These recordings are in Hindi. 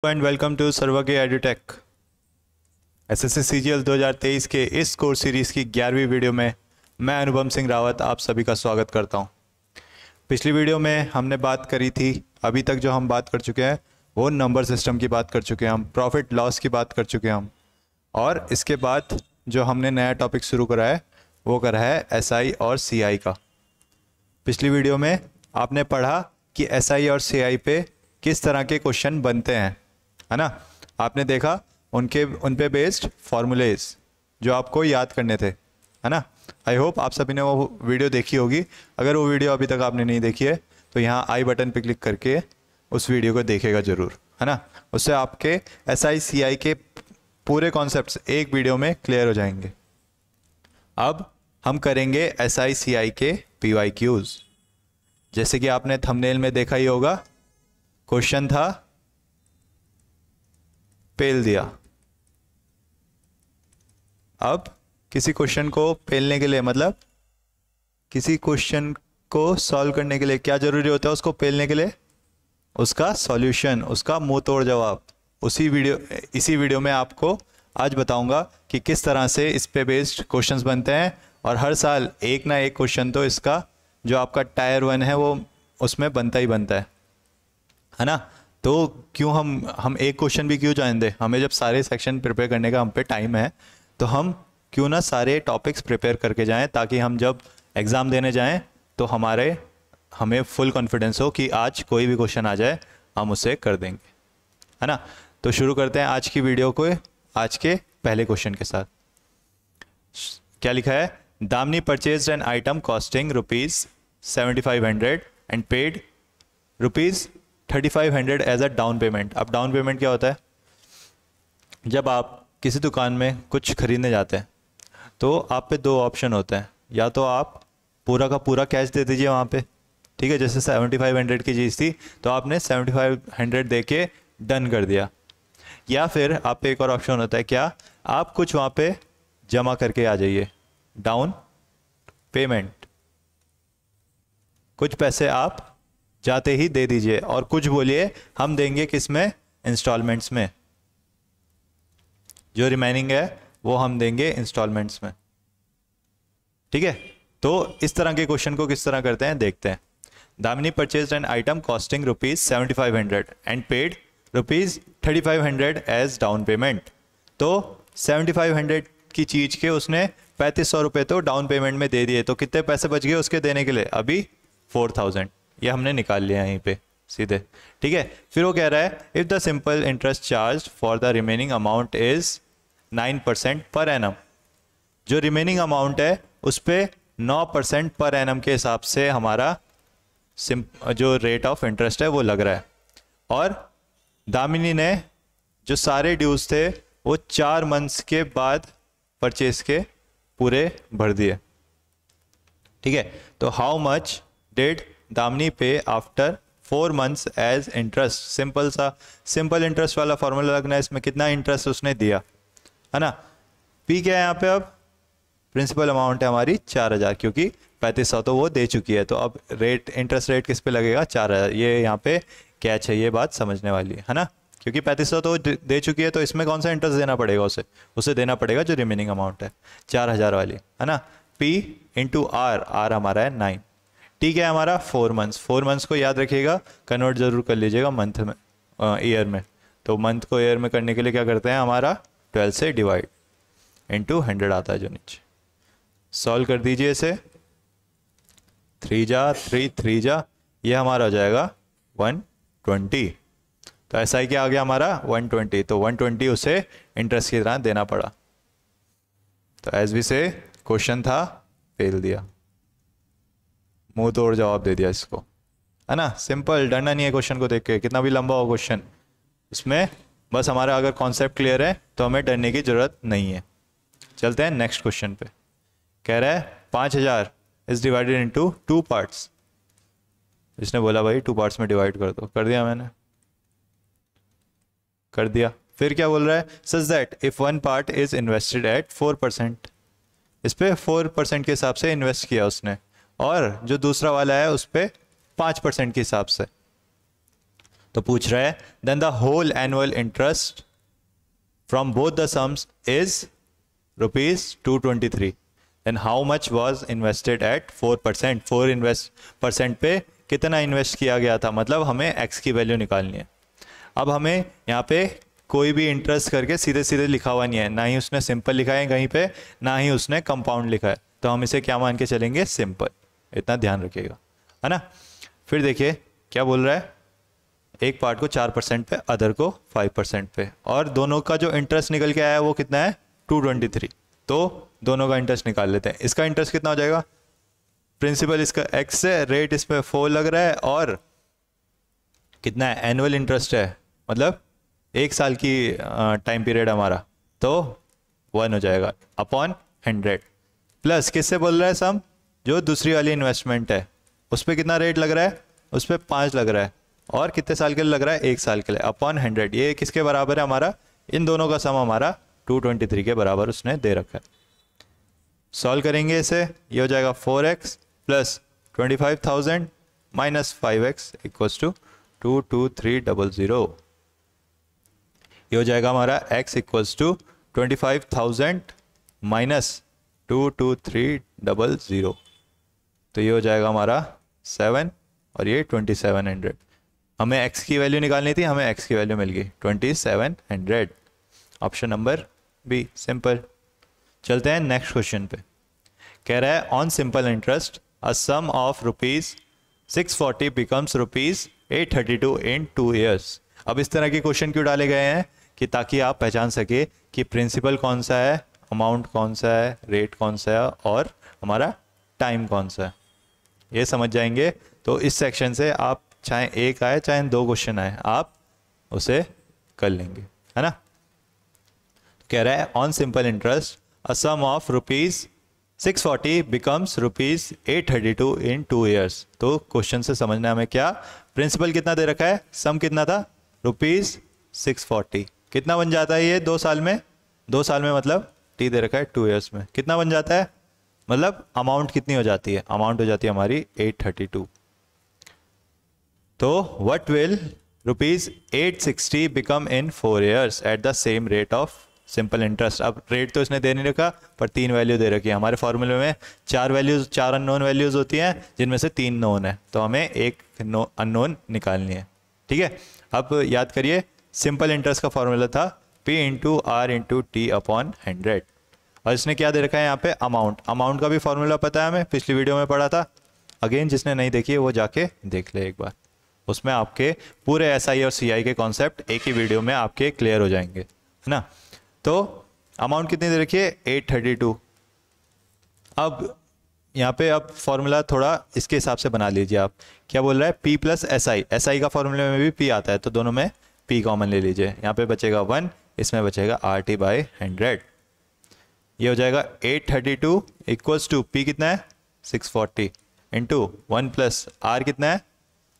एंड वेलकम टू सर्वज्ञ एडुटेक। एसएससी सीजीएल 2023 के इस कोर्स सीरीज़ की 11वीं वीडियो में मैं अनुपम सिंह रावत आप सभी का स्वागत करता हूं। पिछली वीडियो में हमने बात करी थी, अभी तक जो हम बात कर चुके हैं वो नंबर सिस्टम की बात कर चुके हैं, हम प्रॉफिट लॉस की बात कर चुके हैं हम, और इसके बाद जो हमने नया टॉपिक शुरू करा है वो करा है एसआई और सीआई का। पिछली वीडियो में आपने पढ़ा कि एसआई और सीआई पे किस तरह के क्वेश्चन बनते हैं, है ना। आपने देखा उन पे बेस्ड फॉर्मूलेज जो आपको याद करने थे, है ना। आई होप आप सभी ने वो वीडियो देखी होगी। अगर वो वीडियो अभी तक आपने नहीं देखी है तो यहाँ आई बटन पे क्लिक करके उस वीडियो को देखेगा ज़रूर, है ना। उससे आपके एसआई सीआई के पूरे कॉन्सेप्ट्स एक वीडियो में क्लियर हो जाएंगे। अब हम करेंगे एसआई सीआई के पीवाईक्यूज। जैसे कि आपने थंबनेल में देखा ही होगा, क्वेश्चन था पेल दिया। अब किसी क्वेश्चन को पेलने के लिए, मतलब किसी क्वेश्चन को सॉल्व करने के लिए क्या जरूरी होता है, उसको पेलने के लिए उसका सॉल्यूशन, उसका मुंह तोड़ जवाब। इसी वीडियो में आपको आज बताऊंगा कि किस तरह से इस पे बेस्ड क्वेश्चंस बनते हैं, और हर साल एक ना एक क्वेश्चन तो इसका जो आपका टायर 1 है वो उसमें बनता ही बनता है ना। तो क्यों हम एक क्वेश्चन भी क्यों जाने दें, हमें जब सारे सेक्शन प्रिपेयर करने का हम पे टाइम है तो हम क्यों ना सारे टॉपिक्स प्रिपेयर करके जाएं, ताकि हम जब एग्ज़ाम देने जाएं तो हमें फुल कॉन्फिडेंस हो कि आज कोई भी क्वेश्चन आ जाए हम उसे कर देंगे, है ना। तो शुरू करते हैं आज की वीडियो को, आज के पहले क्वेश्चन के साथ। क्या लिखा है? Damini purchased an item costing ₹7500 and paid ₹3500 as a down payment. अब डाउन पेमेंट क्या होता है? जब आप किसी दुकान में कुछ खरीदने जाते हैं तो आप पे दो ऑप्शन होते हैं, या तो आप पूरा का पूरा कैश दे दीजिए वहाँ पे, ठीक है। जैसे 7500 की चीज़ थी तो आपने 7500 दे के डन कर दिया, या फिर आप पे एक और ऑप्शन होता है, क्या आप कुछ वहाँ पे जमा करके आ जाइए, डाउन पेमेंट। कुछ पैसे आप जाते ही दे दीजिए और कुछ बोलिए हम देंगे किस में, इंस्टॉलमेंट्स में। जो रिमेनिंग है वो हम देंगे इंस्टॉलमेंट्स में, ठीक है। तो इस तरह के क्वेश्चन को किस तरह करते हैं देखते हैं। Damini purchased an item costing ₹7500 and paid ₹3500 as down payment. तो 7500 की चीज के उसने 3500 रुपये तो डाउन पेमेंट में दे दिए, तो कितने पैसे बच गए उसके देने के लिए? अभी 4000। ये हमने निकाल लिया यहीं पे सीधे, ठीक है। फिर वो कह रहा है if the simple interest charge for the remaining amount is 9% per annum. जो रिमेनिंग अमाउंट है उस पर 9% पर एनम के हिसाब से हमारा जो रेट ऑफ इंटरेस्ट है वो लग रहा है। और दामिनी ने जो सारे ड्यूज थे वो 4 मंथ्स के बाद परचेज के पूरे भर दिए, ठीक है। तो how much did Damini pay after 4 months as interest. Simple interest वाला फॉर्मूला लगना है इसमें, कितना इंटरेस्ट उसने दिया, है ना। पी क्या है यहाँ पे? अब प्रिंसिपल अमाउंट है हमारी 4000, क्योंकि 3500 तो वो दे चुकी है, तो अब इंटरेस्ट रेट किस पे लगेगा? 4000। ये यहाँ पे कैच है, ये बात समझने वाली है ना। क्योंकि 3500 तो दे चुकी है तो इसमें कौन सा इंटरेस्ट देना पड़ेगा उसे देना पड़ेगा जो रिमेनिंग अमाउंट है 4000 वाली, है ना। पी इंटू आर हमारा है 9। ठीक है, हमारा 4 मंथ्स। 4 मंथ्स को याद रखिएगा, कन्वर्ट जरूर कर लीजिएगा मंथ में, ईयर में। तो मंथ को ईयर में करने के लिए क्या करते हैं, हमारा 12 से डिवाइड इंटू 100 आता है जो नीचे। सॉल्व कर दीजिए इसे, 3 जा 3 जा, ये हमारा हो जाएगा 120। तो ऐसा ही क्या आ गया हमारा 120, तो 120 उसे इंटरेस्ट की तरह देना पड़ा। तो एज वी से क्वेश्चन था फेल दिया, मुंह तोड़ जवाब दे दिया इसको, है ना। सिंपल, डरना नहीं है क्वेश्चन को देख के, कितना भी लंबा हो क्वेश्चन, इसमें बस हमारा अगर कॉन्सेप्ट क्लियर है तो हमें डरने की जरूरत नहीं है। चलते हैं नेक्स्ट क्वेश्चन पे। कह रहा है 5000 इज डिवाइडेड इनटू 2 पार्ट्स। इसने बोला भाई 2 पार्ट्स में डिवाइड कर दो, कर दिया मैंने, कर दिया। फिर क्या बोल रहा है, such that if 1 part is invested at 4%, इस पे 4% के हिसाब से इन्वेस्ट किया उसने, और जो दूसरा वाला है उस पर 5% के हिसाब से। तो पूछ रहा है then the whole annual interest from both the sums is ₹223, then how much was invested at 4%। 4% पे कितना इन्वेस्ट किया गया था, मतलब हमें एक्स की वैल्यू निकालनी है। अब हमें यहाँ पे कोई भी इंटरेस्ट करके सीधे सीधे लिखा हुआ नहीं है, ना ही उसने सिंपल लिखा है कहीं पे, ना ही उसने कंपाउंड लिखा है, तो हम इसे क्या मान के चलेंगे, सिंपल। इतना ध्यान रखिएगा, है ना। फिर देखिए क्या बोल रहा है, एक पार्ट को 4% पे, अदर को 5% पे, और दोनों का जो इंटरेस्ट निकल के आया है वो कितना है 223। तो दोनों का इंटरेस्ट निकाल लेते हैं। इसका इंटरेस्ट कितना हो जाएगा, प्रिंसिपल इसका x है, रेट इस पर 4 लग रहा है, और कितना है एनुअल इंटरेस्ट है, मतलब 1 साल की टाइम पीरियड हमारा, तो 1 हो जाएगा अपॉन 100, प्लस किससे बोल रहा है सम, जो दूसरी वाली इन्वेस्टमेंट है उस पर कितना रेट लग रहा है, उस पर 5 लग रहा है, और कितने साल के लिए लग रहा है, 1 साल के लिए, अपॉन 100। ये किसके बराबर है हमारा, इन दोनों का सम हमारा 223 के बराबर उसने दे रखा है। सॉल्व करेंगे इसे, ये हो जाएगा 4x plus 25,000 minus 5x equals to 22300। ये हो जाएगा हमारा x इक्वल्स टू 25,000 माइनस 22300, तो ये हो जाएगा हमारा 7 और ये 2700। हमें x की वैल्यू निकालनी थी, हमें x की वैल्यू मिल गई 2700। Option number B, simple. चलते हैं नेक्स्ट क्वेश्चन पे। कह रहा है on simple interest a sum of ₹640 becomes ₹832 in 2 years. अब इस तरह के क्वेश्चन क्यों डाले गए हैं, कि ताकि आप पहचान सके कि प्रिंसिपल कौन सा है, अमाउंट कौन सा है, रेट कौन सा है, और हमारा टाइम कौन सा है। ये समझ जाएंगे तो इस सेक्शन से आप चाहे एक आए चाहे 2 क्वेश्चन आए, आप उसे कर लेंगे, है ना। कह रहा है on simple interest a sum of ₹640 becomes ₹832 in 2 years. तो क्वेश्चन से समझना हमें क्या, प्रिंसिपल कितना दे रखा है, सम कितना था ₹640, कितना बन जाता है ये 2 साल में, 2 साल में मतलब टी दे रखा है 2 ईयर्स में, कितना बन जाता है, मतलब अमाउंट कितनी हो जाती है, अमाउंट हो जाती है हमारी 832। तो what will ₹860 become in 4 years at the same rate of simple interest. अब रेट तो इसने दे नहीं रखा, पर 3 वैल्यू दे रखी है। हमारे फॉर्मूले में 4 अननोन वैल्यूज होती हैं, जिनमें से 3 नोन है, तो हमें एक अननोन निकालनी है, ठीक है। अब याद करिए, सिंपल इंटरेस्ट का फॉर्मूला था P into R into T upon 100, और इसने क्या दे रखा है यहाँ पे, अमाउंट। अमाउंट का भी फॉर्मूला पता है हमें, पिछली वीडियो में पढ़ा था। अगेन जिसने नहीं देखी है वो जाके देख ले एक बार, उसमें आपके पूरे SI और CI के कॉन्सेप्ट एक ही वीडियो में आपके क्लियर हो जाएंगे, है ना। तो अमाउंट कितनी दे रखी है 832। अब यहाँ पे अब फॉर्मूला थोड़ा इसके हिसाब से बना लीजिए आप। क्या बोल रहा है, P प्लस SI का फॉर्मूले में भी P आता है, तो दोनों में P कॉमन ले लीजिए। यहाँ पे बचेगा 1, इसमें बचेगा RT/100। ये हो जाएगा 832 इक्वल्स टू P कितना है 640 इंटू 1 प्लस R कितना है,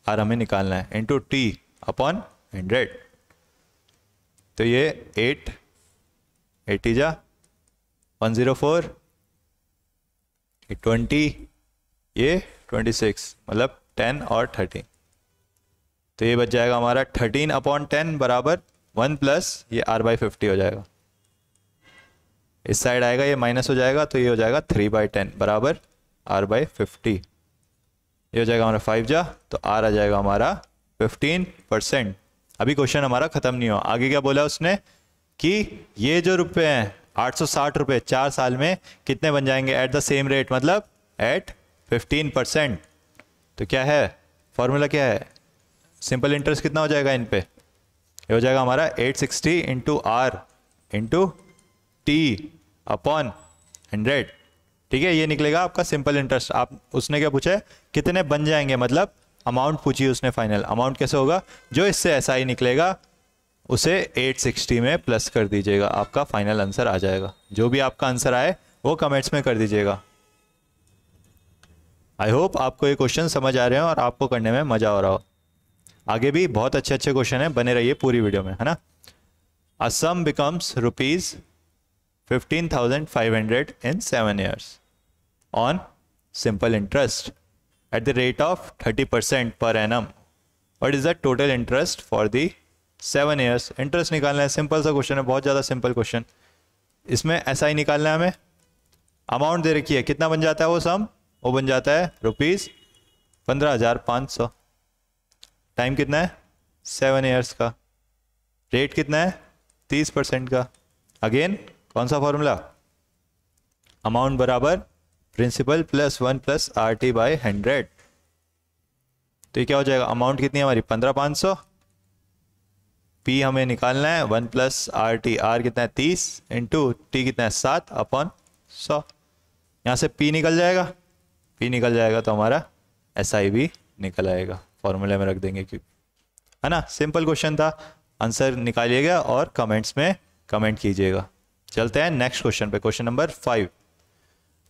R हमें निकालना है, इंटू T अपॉन 100। तो ये 80 जा 104, 20, ये 26, मतलब 10 और 13। तो ये बच जाएगा हमारा 13 अपॉन 10 बराबर 1 प्लस ये R/50 हो जाएगा। इस साइड आएगा ये माइनस हो जाएगा, तो ये हो जाएगा 3/10 बराबर R/50। ये हो जाएगा हमारा 5 जा, तो R आ जाएगा हमारा 15%। अभी क्वेश्चन हमारा खत्म नहीं हुआ, आगे क्या बोला उसने कि ये जो रुपए हैं 860 रुपए 4 साल में कितने बन जाएंगे एट द सेम रेट, मतलब एट 15%। तो क्या है फॉर्मूला, क्या है, सिंपल इंटरेस्ट कितना हो जाएगा इन पे, ये हो जाएगा हमारा 860 into R into T upon 100, ठीक है। ये निकलेगा आपका सिंपल इंटरेस्ट। आप उसने क्या पूछा है, कितने बन जाएंगे, मतलब अमाउंट पूछी उसने। फाइनल अमाउंट कैसे होगा, जो इससे SI निकलेगा उसे 860 में प्लस कर दीजिएगा, आपका फाइनल आंसर आ जाएगा। जो भी आपका आंसर आए वो कमेंट्स में कर दीजिएगा। आई होप आपको ये क्वेश्चन समझ आ रहे हैं और आपको करने में मजा हो रहा हो। आगे भी बहुत अच्छे अच्छे क्वेश्चन हैं, बने रहिए पूरी वीडियो में, है ना। अ सम becomes ₹15,500 in 7 years on simple interest at the rate of 30% per annum what is the total interest for the 7 years. Interest निकालना है, सिंपल सा क्वेश्चन है, बहुत ज़्यादा सिंपल क्वेश्चन। इसमें ऐसा ही निकालना है हमें। अमाउंट दे रखी है, कितना बन जाता है वो सम, वो बन जाता है ₹15,500। टाइम कितना है 7 ईयर्स का। रेट कितना है 30% का। अगेन कौन सा फॉर्मूला, अमाउंट बराबर principal plus 1 plus RT by 100। तो ये क्या हो जाएगा, अमाउंट कितनी है हमारी 15,500, P हमें निकालना है 1 प्लस RT, R कितना है 30 इंटू T कितना है 7 अपॉन 100। यहाँ से P निकल जाएगा, P निकल जाएगा तो हमारा SI भी निकल आएगा, फॉर्मूले में रख देंगे क्योंकि, है ना। सिंपल क्वेश्चन था, आंसर निकालिएगा और कमेंट्स में कमेंट कीजिएगा। चलते हैं नेक्स्ट क्वेश्चन पे, question number 5।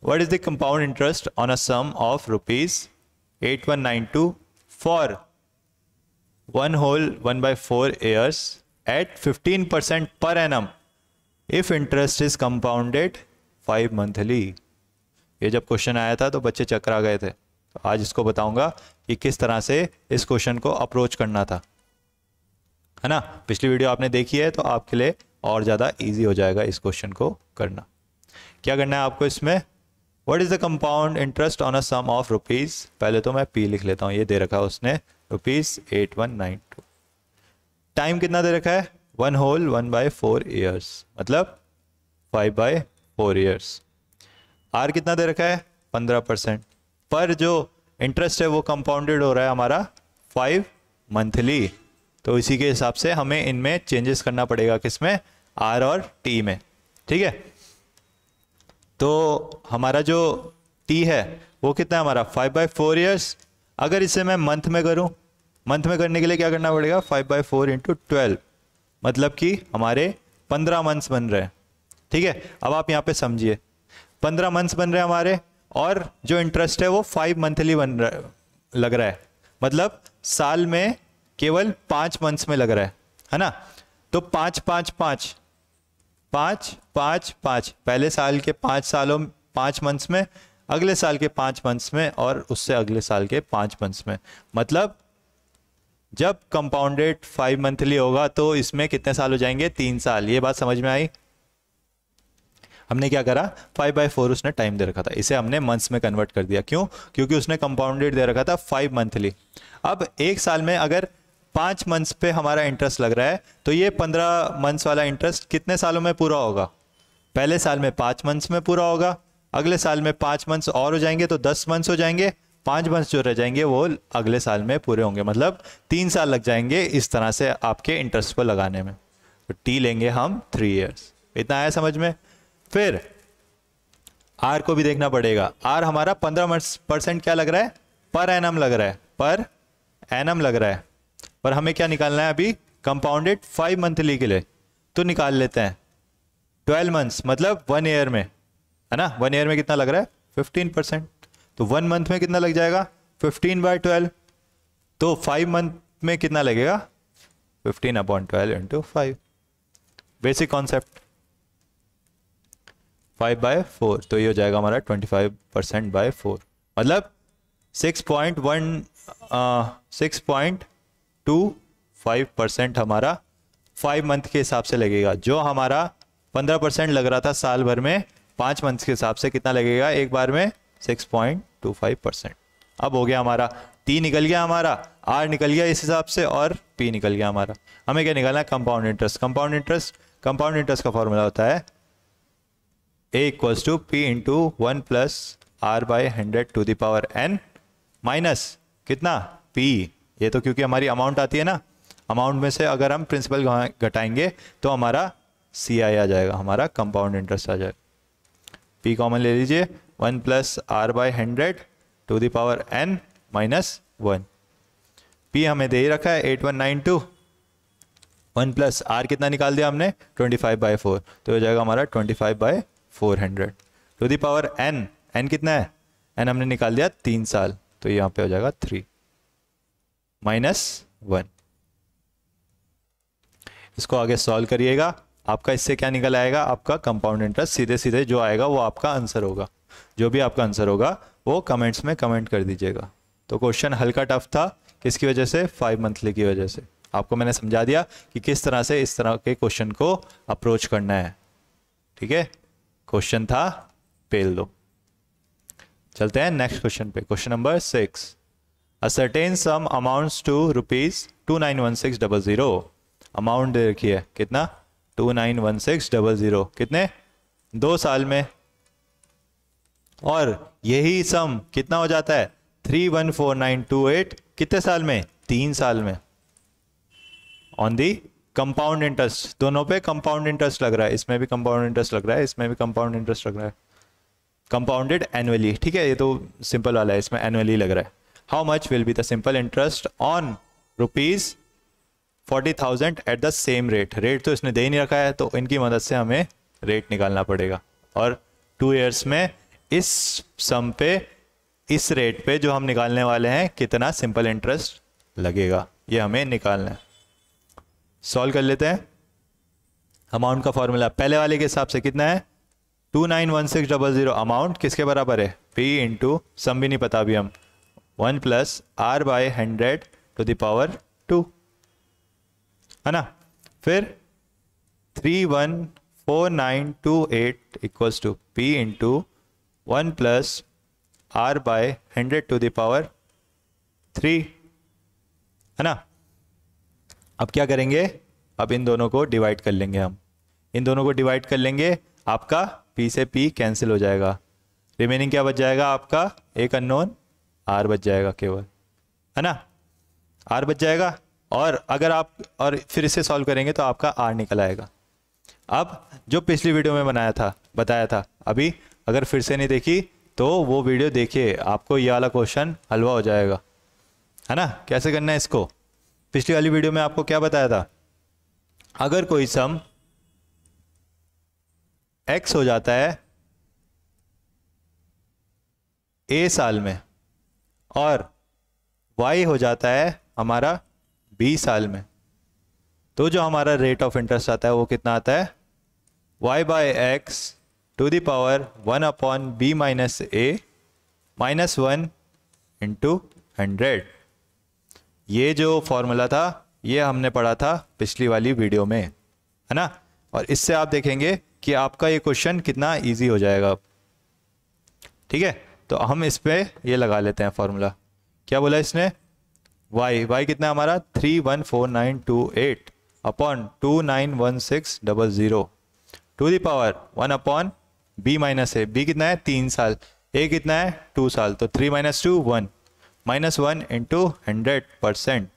What is the compound interest on a sum of ₹8192 for 1/4 years at 15% per annum if interest is compounded 5 monthly। ये जब क्वेश्चन आया था तो बच्चे चकरा गए थे, तो आज इसको बताऊंगा कि किस तरह से इस क्वेश्चन को अप्रोच करना था, है ना। पिछली वीडियो आपने देखी है तो आपके लिए और ज़्यादा इजी हो जाएगा इस क्वेश्चन को करना। क्या करना है आपको इसमें, what is the compound interest on a sum of rupees, पहले तो मैं P लिख लेता हूँ, ये दे रखा है उसने ₹8192। टाइम कितना दे रखा है 1/4 years, मतलब 5/4 years। R कितना दे रखा है 15%। पर जो इंटरेस्ट है वो कंपाउंडेड हो रहा है हमारा 5 मंथली, तो इसी के हिसाब से हमें इनमें चेंजेस करना पड़ेगा, किसमें, R और T में, ठीक है। तो हमारा जो T है वो कितना है हमारा 5/4 years। अगर इसे मैं मंथ में करूं, मंथ में करने के लिए क्या करना पड़ेगा 5/4 इंटू 12, मतलब कि हमारे 15 मंथ्स बन रहे हैं, ठीक है। अब आप यहाँ पे समझिए, 15 मंथ्स बन रहे हैं हमारे, और जो इंटरेस्ट है वो 5 मंथली बन रहा है, लग रहा है, मतलब साल में केवल 5 मंथ्स में लग रहा है ना। तो 5 5 5 5 5 5, पहले साल के 5 मंथ्स में, अगले साल के 5 मंथ्स में, और उससे अगले साल के 5 मंथ्स में। मतलब जब कंपाउंडेड 5 मंथली होगा तो इसमें कितने साल हो जाएंगे, 3 साल। ये बात समझ में आई। हमने क्या करा, 5/4 उसने टाइम दे रखा था, इसे हमने मंथ्स में कन्वर्ट कर दिया। क्यों, क्योंकि उसने कंपाउंडेड दे रखा था 5 मंथली। अब एक साल में अगर 5 मंथ्स पे हमारा इंटरेस्ट लग रहा है, तो ये 15 मंथ्स वाला इंटरेस्ट कितने सालों में पूरा होगा, पहले साल में 5 मंथ्स में पूरा होगा, अगले साल में 5 मंथ्स और हो जाएंगे तो 10 मंथ्स हो जाएंगे, 5 मंथ्स जो रह जाएंगे वो अगले साल में पूरे होंगे, मतलब 3 साल लग जाएंगे इस तरह से आपके इंटरेस्ट को लगाने में। तो T लेंगे हम 3 ईयर्स। इतना आया समझ में। फिर R को भी देखना पड़ेगा। R हमारा 15% क्या लग रहा है, पर एनम लग रहा है, पर एनम लग रहा है। पर हमें क्या निकालना है अभी, कंपाउंडेड 5 मंथली के लिए, तो निकाल लेते हैं 12 मंथ्स, मतलब 1 ईयर में, है ना। 1 ईयर में कितना लग रहा है 15%, तो 1 मंथ में कितना लग जाएगा 15/12, तो 5 मंथ में कितना लगेगा 15/12 इंटू 5। बेसिक कॉन्सेप्ट 5/4, तो ये हो जाएगा हमारा 25%/4, मतलब 6.25% हमारा 5 मंथ के हिसाब से लगेगा। जो हमारा 15% लग रहा था साल भर में, 5 मंथ के हिसाब से कितना लगेगा एक बार में 6.25%। अब हो गया हमारा, T निकल गया हमारा, R निकल गया इस हिसाब से, और P निकल गया हमारा। हमें क्या निकालना है, कंपाउंड इंटरेस्ट। कंपाउंड इंटरेस्ट का फॉर्मूला होता है A = P into 1 plus R/100⁴ minus कितना P। ये तो क्योंकि हमारी अमाउंट आती है ना, अमाउंट में से अगर हम प्रिंसिपल घटाएंगे तो हमारा CI आ जाएगा, हमारा कंपाउंड इंटरेस्ट आ जाएगा। P कॉमन ले लीजिए, 1 प्लस R/100⁴ माइनस 1। P हमें दे ही रखा है 8192, 1 प्लस R कितना निकाल दिया हमने 25/4, तो हो जाएगा हमारा 25/400⁴ n कितना है, n हमने निकाल दिया 3 साल, तो यहाँ पे हो जाएगा 3 माइनस 1। इसको आगे सॉल्व करिएगा, आपका इससे क्या निकल आएगा, आपका कंपाउंड इंटरेस्ट सीधे सीधे जो आएगा वो आपका आंसर होगा। जो भी आपका आंसर होगा वो कमेंट्स में कमेंट कर दीजिएगा। तो क्वेश्चन हल्का टफ था, किसकी वजह से? 5 मंथली की वजह से। आपको मैंने समझा दिया कि किस तरह से इस तरह के क्वेश्चन को अप्रोच करना है। ठीक है, क्वेश्चन था पेल दो। चलते हैं नेक्स्ट क्वेश्चन पे। Question number 6, a certain sum amounts to ₹291600। Amount दे रखी है कितना? 291600। कितने? 2 साल में। और यही सम कितना हो जाता है? 314928 कितने साल में? 3 साल में। ऑन दी कंपाउंड इंटरेस्ट, दोनों पे कंपाउंड इंटरेस्ट लग रहा है, इसमें भी कंपाउंड इंटरेस्ट लग रहा है, इसमें भी कंपाउंड इंटरेस्ट लग रहा है, कंपाउंडेड एनुअली। ठीक है, ये तो सिंपल वाला है, इसमें एनुअली लग रहा है। How much will be the simple interest on ₹40,000 at the same rate? Rate तो इसने दे ही नहीं रखा है, तो इनकी मदद से हमें रेट निकालना पड़ेगा। और 2 ईयर्स में इस सम पे, इस रेट पे जो हम निकालने वाले हैं, कितना सिंपल इंटरेस्ट लगेगा, ये हमें निकालना है। सॉल्व कर लेते हैं। अमाउंट का फॉर्मूला पहले वाले के हिसाब से कितना है? 291600। अमाउंट किसके बराबर है? P इंटू सम भी नहीं पता अभी हम, 1 + R/100⁻², है ना। फिर 314928 equals to P into 1 + R/100⁻3, है ना। अब क्या करेंगे? अब इन दोनों को डिवाइड कर लेंगे हम। इन दोनों को डिवाइड कर लेंगे, आपका P से P कैंसिल हो जाएगा। रिमेनिंग क्या बच जाएगा? आपका एक अननोन R बच जाएगा केवल, है ना। R बच जाएगा। और अगर आप और फिर इसे सॉल्व करेंगे तो आपका R निकल आएगा। अब जो पिछली वीडियो में बताया था, अभी अगर फिर से नहीं देखी तो वो वीडियो देखिए, आपको ये वाला क्वेश्चन हलवा हो जाएगा, है ना। कैसे करना है इसको? पिछली वाली वीडियो में आपको क्या बताया था? अगर कोई सम x हो जाता है a साल में और y हो जाता है हमारा b साल में, तो जो हमारा रेट ऑफ इंटरेस्ट आता है वो कितना आता है? y/x to the power 1/b - a - 1 into 100। ये जो फॉर्मूला था ये हमने पढ़ा था पिछली वाली वीडियो में, है ना। और इससे आप देखेंगे कि आपका ये क्वेश्चन कितना इजी हो जाएगा। ठीक है, तो हम इस पे ये लगा लेते हैं फॉर्मूला। क्या बोला इसने? y कितना है हमारा? 314928 upon 291600 to the power 1/b - a। b कितना है? 3 साल। a कितना है? 2 साल। तो 3 - 2 1 -1 इंटू 100%।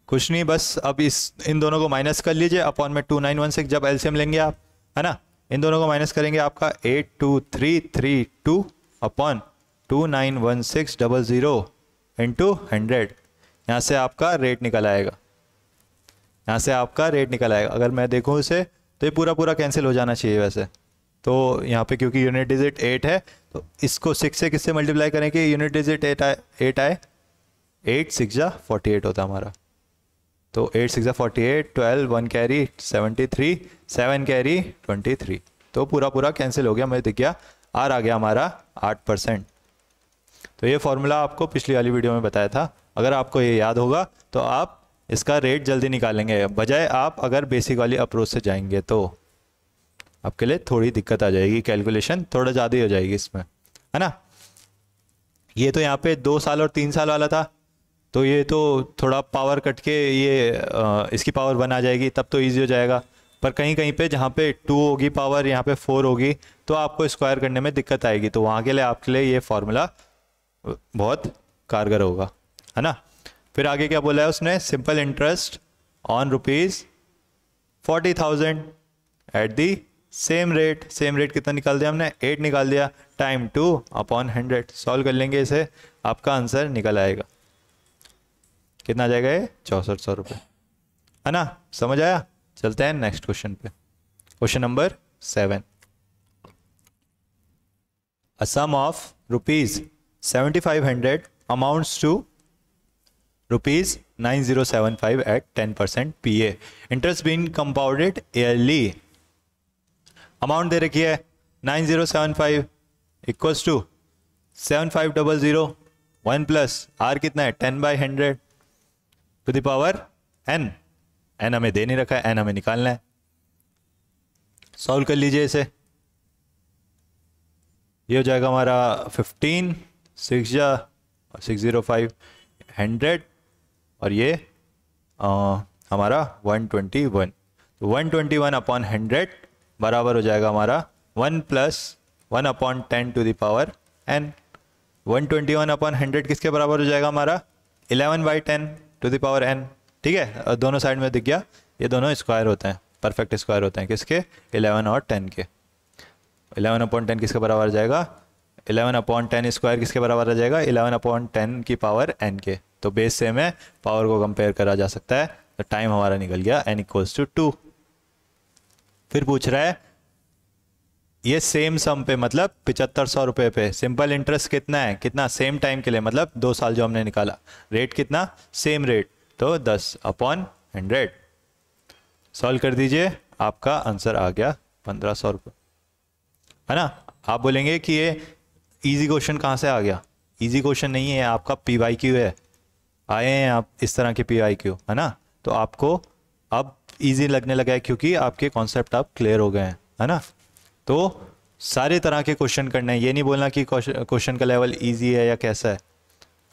कुछ नहीं, बस अब इन दोनों को माइनस कर लीजिए। अपॉन में 2916 जब एलसीएम लेंगे आप, है ना, इन दोनों को माइनस करेंगे, आपका 82332 अपॉन 291600 इंटू 100। यहाँ से आपका रेट निकल आएगा, यहाँ से आपका रेट निकल आएगा। अगर मैं देखूँ इसे तो ये पूरा कैंसिल हो जाना चाहिए वैसे तो। यहाँ पे क्योंकि यूनिट डिजिट 8 है तो इसको 6 से किससे मल्टीप्लाई करें कि यूनिट डिजिट 8 आए? 8 6 जा 48 होता हमारा। तो 8 6 जा 48, 12 1 कैरी 73, 7 कैरी 23। तो पूरा कैंसिल हो गया, मुझे दिख गया R आ गया हमारा 8%। तो ये फॉर्मूला आपको पिछली वाली वीडियो में बताया था। अगर आपको ये याद होगा तो आप इसका रेट जल्दी निकालेंगे, बजाय आप अगर बेसिक वाली अप्रोच से जाएंगे तो आपके लिए थोड़ी दिक्कत आ जाएगी, कैलकुलेशन थोड़ा ज़्यादा ही हो जाएगी इसमें, है ना। ये तो यहाँ पे 2 साल और 3 साल वाला था, तो ये तो थोड़ा पावर कट के ये इसकी पावर 1 आ जाएगी, तब तो ईजी हो जाएगा। पर कहीं कहीं पे जहाँ पे 2 होगी पावर, यहाँ पे 4 होगी, तो आपको स्क्वायर करने में दिक्कत आएगी। तो वहाँ के लिए आपके लिए ये फॉर्मूला बहुत कारगर होगा, है ना। फिर आगे क्या बोला है उसने? Simple interest on ₹40,000 at the same rate. Same rate कितना निकाल दिया हमने? 8 निकाल दिया, टाइम 2/100। सॉल्व कर लेंगे इसे, आपका आंसर निकल आएगा। कितना आ जाएगा ये? 6400 रुपये, है ना। समझ आया? चलते हैं नेक्स्ट क्वेश्चन पे। Question number 7, a sum of ₹7500 amounts to ₹9075 at 10% PA। Interest been compounded yearly. Amount दे रखी है 9075 इक्वल्स टू 7500 1 प्लस आर कितना है 10/100 to the power n। n हमें दे नहीं रखा है, n हमें निकालना है। सॉल्व कर लीजिए इसे। ये हो जाएगा हमारा 15 6 जा 605 100 और ये हमारा 121। तो 121 अपॉन 100 बराबर हो जाएगा हमारा 1 plus 1 upon 10 to the power n। 121 upon 100 किसके बराबर हो जाएगा हमारा 11/10 टू द पावर n। ठीक है, दोनों साइड में दिख गया, ये दोनों स्क्वायर होते हैं, परफेक्ट स्क्वायर होते हैं किसके 11 और 10 के। 11 अपॉन 10 किसके बराबर आ जाएगा 11 अपॉन 10 स्क्वायर किसके बराबर आ जाएगा 11 अपॉन 10 की पावर n के। तो बेस सेम है, पावर को कंपेयर करा जा सकता है। तो टाइम हमारा निकल गया n = 2। फिर पूछ रहा है ये सेम सम पे मतलब 7500 रुपये पे सिंपल इंटरेस्ट कितना है, कितना सेम टाइम के लिए मतलब 2 साल जो हमने निकाला, रेट कितना सेम रेट, तो 10 अपॉन 100। सॉल्व कर दीजिए, आपका आंसर आ गया 1500 रुपये, है ना। आप बोलेंगे कि ये इजी क्वेश्चन कहाँ से आ गया, इजी क्वेश्चन नहीं है, आपका PYQ है, आए हैं आप इस तरह के PYQ, है ना। तो आपको अब इजी लगने लगा है क्योंकि आपके कॉन्सेप्ट अब क्लियर हो गए हैं, है ना। तो सारे तरह के क्वेश्चन करने हैं, ये नहीं बोलना कि क्वेश्चन का लेवल इजी है या कैसा है,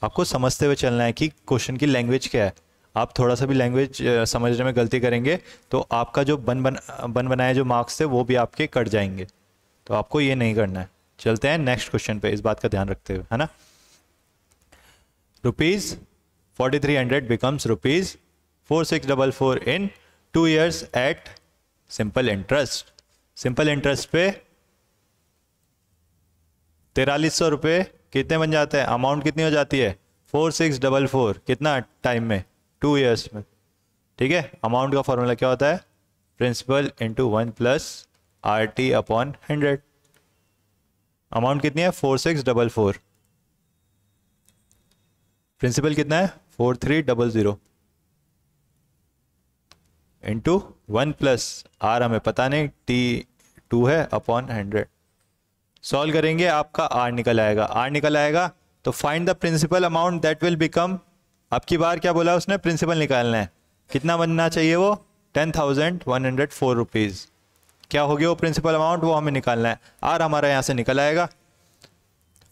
आपको समझते हुए चलना है कि क्वेश्चन की लैंग्वेज क्या है। आप थोड़ा सा भी लैंग्वेज समझने में गलती करेंगे तो आपका जो बन बनाए जो मार्क्स थे वो भी आपके कट जाएंगे, तो आपको ये नहीं करना है। चलते हैं नेक्स्ट क्वेश्चन पे, इस बात का ध्यान रखते हुए, है ना। ₹4300 becomes ₹4644 in 2 years at simple interest. Simple interest पे 4300 रुपये कितने बन जाते हैं, अमाउंट कितनी हो जाती है 4644, कितना टाइम में 2 years में। ठीक है, अमाउंट का फॉर्मूला क्या होता है principal into 1 plus RT upon 100। Amount कितनी है 4644, प्रिंसिपल कितना है 4300 इंटू 1 प्लस R हमें पता नहीं T2 है अपॉन 100। सॉल्व करेंगे, आपका R निकल आएगा, R निकल आएगा तो find the principal amount that will become, अब की बार क्या बोला उसने प्रिंसिपल निकालना है, कितना बनना चाहिए वो 10,104 रुपीज़। क्या हो गया वो प्रिंसिपल अमाउंट, वो हमें निकालना है। R हमारा यहाँ से निकल आएगा,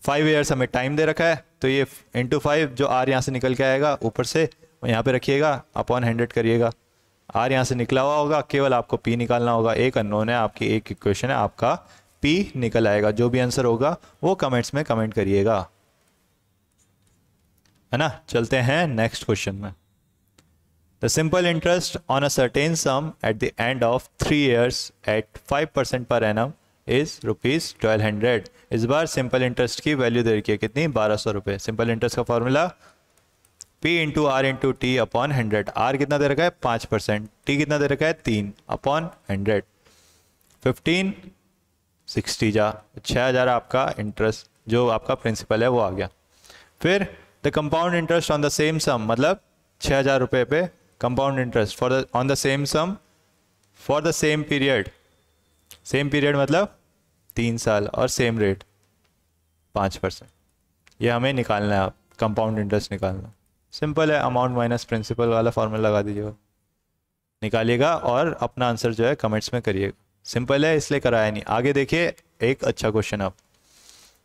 5 years हमें टाइम दे रखा है, तो ये इंटू 5 जो R यहाँ से निकल के आएगा ऊपर से यहाँ पे रखिएगा अपॉन 100 करिएगा। R यहाँ से निकला हुआ होगा, केवल आपको P निकालना होगा, एक अननोन है, आपकी एक इक्वेशन है, आपका P निकल आएगा। जो भी आंसर होगा वो कमेंट्स में कमेंट करिएगा, है ना। चलते हैं नेक्स्ट क्वेश्चन में। The simple interest on a certain sum at the end of 3 years at 5% per annum is ₹1200। इस बार सिंपल इंटरेस्ट की वैल्यू दे रखी है कितनी 1200 रुपये। सिंपल इंटरेस्ट का formula P into R into T upon 100। R कितना दे रखा है 5%, T कितना दे रखा है 3 अपॉन 100। 15 60 जा 6000 आपका इंटरेस्ट जो आपका प्रिंसिपल है वो आ गया। फिर the compound interest on the same sum, मतलब 6000 रुपये पे compound interest for the on the same sum for the same period. Same period मतलब 3 साल और सेम रेट 5%। ये हमें निकालना है, आप कंपाउंड इंटरेस्ट निकालना। सिंपल है, अमाउंट माइनस प्रिंसिपल वाला फॉर्मूला लगा दीजिएगा, निकालिएगा और अपना आंसर जो है कमेंट्स में करिएगा। सिंपल है इसलिए कराया नहीं। आगे देखिए एक अच्छा क्वेश्चन, आप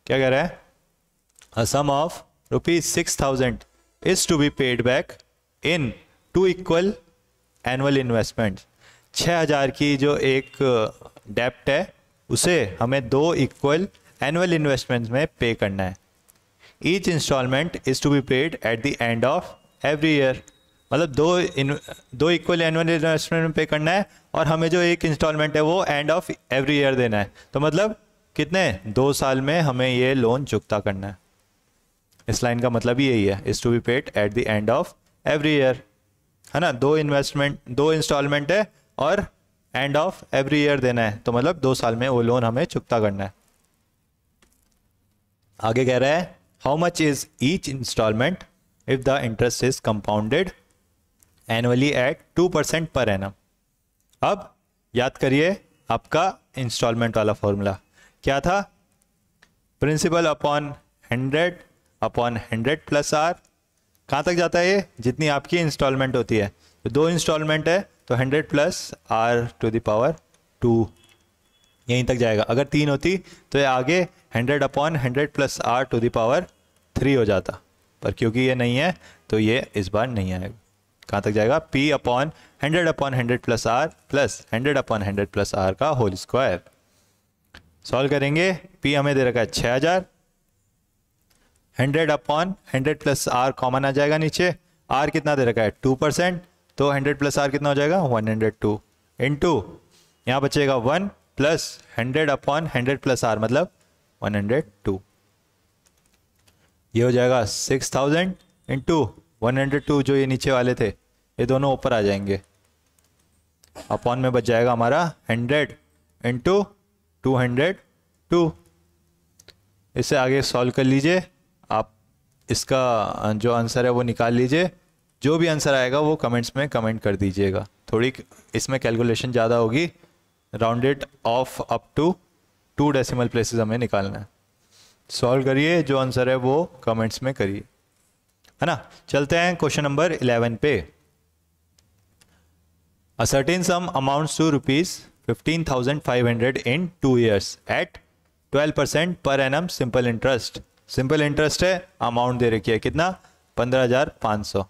क्या कह रहा है, a sum of ₹6000 is to be paid back in 2 equal annual investment. 6000 की जो एक डेप्ट है उसे हमें 2 equal एनुअल इन्वेस्टमेंट में पे करना है। Each instalment is to be paid at the end of every year, मतलब दो इक्वल एनुअल इन्वेस्टमेंट में पे करना है और हमें जो एक इंस्टॉलमेंट है वो एंड ऑफ एवरी ईयर देना है। तो मतलब कितने 2 साल में हमें ये लोन चुकता करना है। इस लाइन का मतलब ही यही है, is to be paid at the end of every year, है ना। 2 इंस्टॉलमेंट है और एंड ऑफ एवरी ईयर देना है, तो मतलब 2 साल में वो लोन हमें चुकता करना है। आगे कह रहा है how much is each instalment if the interest is compounded annually at 2% per annum. अब याद करिए आपका इंस्टॉलमेंट वाला फॉर्मूला क्या था, principal upon 100 upon 100 plus R. कहाँ तक जाता है ये? जितनी आपकी इंस्टॉलमेंट होती है। तो 2 इंस्टॉलमेंट है तो 100 plus R to the power 2 यहीं तक जाएगा। अगर 3 होती तो ये आगे 100 upon 100 plus R to the power 3 हो जाता, पर क्योंकि ये नहीं है तो ये इस बार नहीं आएगा। कहाँ तक जाएगा? p upon 100 plus R plus 100 plus R का होल स्क्वायर। सॉल्व करेंगे। p हमें दे रखा है 6000, 100 अपॉन 100 प्लस आर कॉमन आ जाएगा नीचे। r कितना दे रखा है? 2%, तो 100 प्लस आर कितना हो जाएगा? 102 इंटू यहाँ बचेगा 1 प्लस 100 अपॉन 100 प्लस आर मतलब 102। ये हो जाएगा 6000 इंटू 102, जो ये नीचे वाले थे ये दोनों ऊपर आ जाएंगे। अपॉन में बच जाएगा हमारा 100 इंटू 202। इसे आगे सॉल्व कर लीजिए आप। इसका जो आंसर है वो निकाल लीजिए। जो भी आंसर आएगा वो कमेंट्स में कमेंट कर दीजिएगा। थोड़ी इसमें कैलकुलेशन ज़्यादा होगी। Rounded off up to 2 decimal places हमें निकालना है। सॉल्व करिए, जो आंसर है वो कमेंट्स में करिए, है ना। चलते हैं क्वेश्चन नंबर 11 पे। A certain sum amounts to rupees 15,500 in 2 years at 12% per annum simple interest। Simple interest है, अमाउंट दे रखी है कितना? 15,500।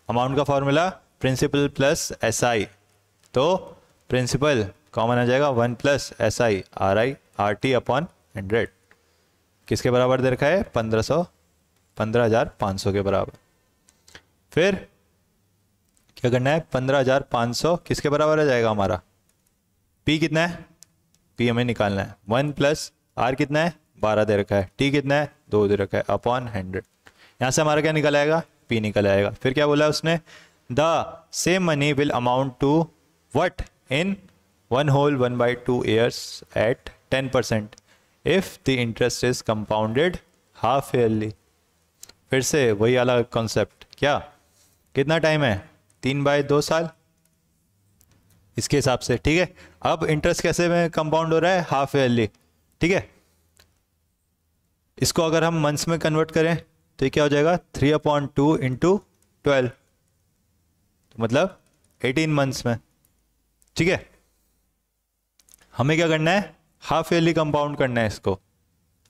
अमाउंट का फॉर्मूला प्रिंसिपल प्लस SI, तो प्रिंसिपल कॉमन आ जाएगा 1 plus SI RI RT upon 100। किसके बराबर दे रखा है? 15,500 के बराबर। फिर क्या करना है? 15,500 किसके बराबर आ जाएगा हमारा? P कितना है? P हमें निकालना है। 1 प्लस R कितना है? 12 दे रखा है। T कितना है? 2 दे रखा है अपॉन 100। यहाँ से हमारा क्या निकल आएगा? P निकल आएगा। फिर क्या बोला उसने? The same money will amount to what in 1/2 years at 10% if the interest is compounded half yearly। फिर से वही वाला कॉन्सेप्ट। क्या कितना टाइम है? 3/2 साल इसके हिसाब से, ठीक है। अब इंटरेस्ट कैसे में कंपाउंड हो रहा है? हाफ ईयरली, ठीक है। इसको अगर हम मंथ्स में कन्वर्ट करें तो ये क्या हो जाएगा? 3/2 इंटू 12, तो मतलब 18 मंथ्स में, ठीक है। हमें क्या करना है? हाफ ईयरली कंपाउंड करना है इसको।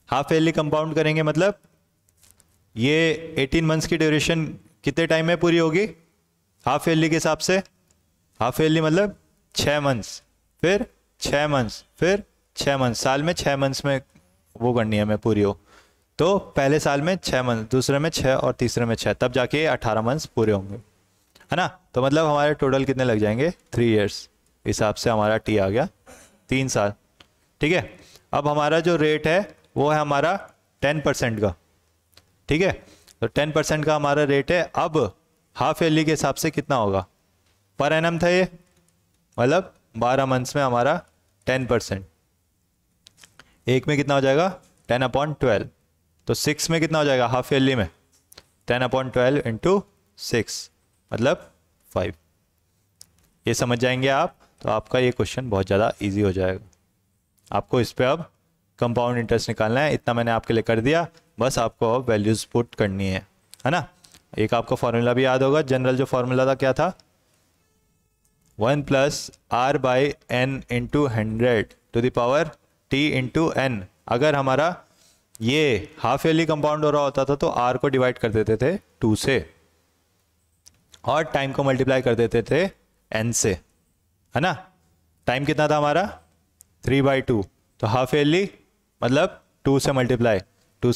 हाफ ईयरली कंपाउंड करेंगे मतलब ये 18 मंथ्स की ड्यूरेशन कितने टाइम में पूरी होगी? हाफ ईयरली के हिसाब से हाफ ईयरली मतलब 6 मंथ्स, फिर 6 मंथ्स, फिर 6 मंथ्स। साल में 6 मंथ्स में वो करनी है हमें पूरी हो। तो पहले साल में 6 मंथ, दूसरे में 6 और तीसरे में 6, तब जाके 18 मंथ्स पूरे होंगे, है ना। तो मतलब हमारे टोटल कितने लग जाएंगे? 3 ईयर्स। हिसाब से हमारा टी आ गया 3 साल, ठीक है। अब हमारा जो रेट है वो है हमारा 10% का, ठीक है। तो 10% का हमारा रेट है। अब हाफ ईयरली के हिसाब से कितना होगा? पर एनम था ये, मतलब 12 मंथ्स में हमारा 10%। एक में कितना हो जाएगा? 10/12। तो 6 में कितना हो जाएगा? हाफ ईयरली में 10/12 इंटू 6 मतलब 5। ये समझ जाएंगे आप तो आपका ये क्वेश्चन बहुत ज़्यादा इजी हो जाएगा। आपको इस पे अब कंपाउंड इंटरेस्ट निकालना है। इतना मैंने आपके लिए कर दिया, बस आपको अब वैल्यूज पुट करनी है ना। एक आपका फॉर्मूला भी याद होगा। जनरल जो फॉर्मूला था क्या था? 1 plus R by N into 100 to the power T into N। अगर हमारा ये हाफ ईयरली कंपाउंड हो रहा होता था तो R को डिवाइड कर देते थे 2 से और टाइम को मल्टीप्लाई कर देते थे N से, है ना। टाइम कितना था हमारा? 3/2। तो हाफ ईयरली मतलब 2 से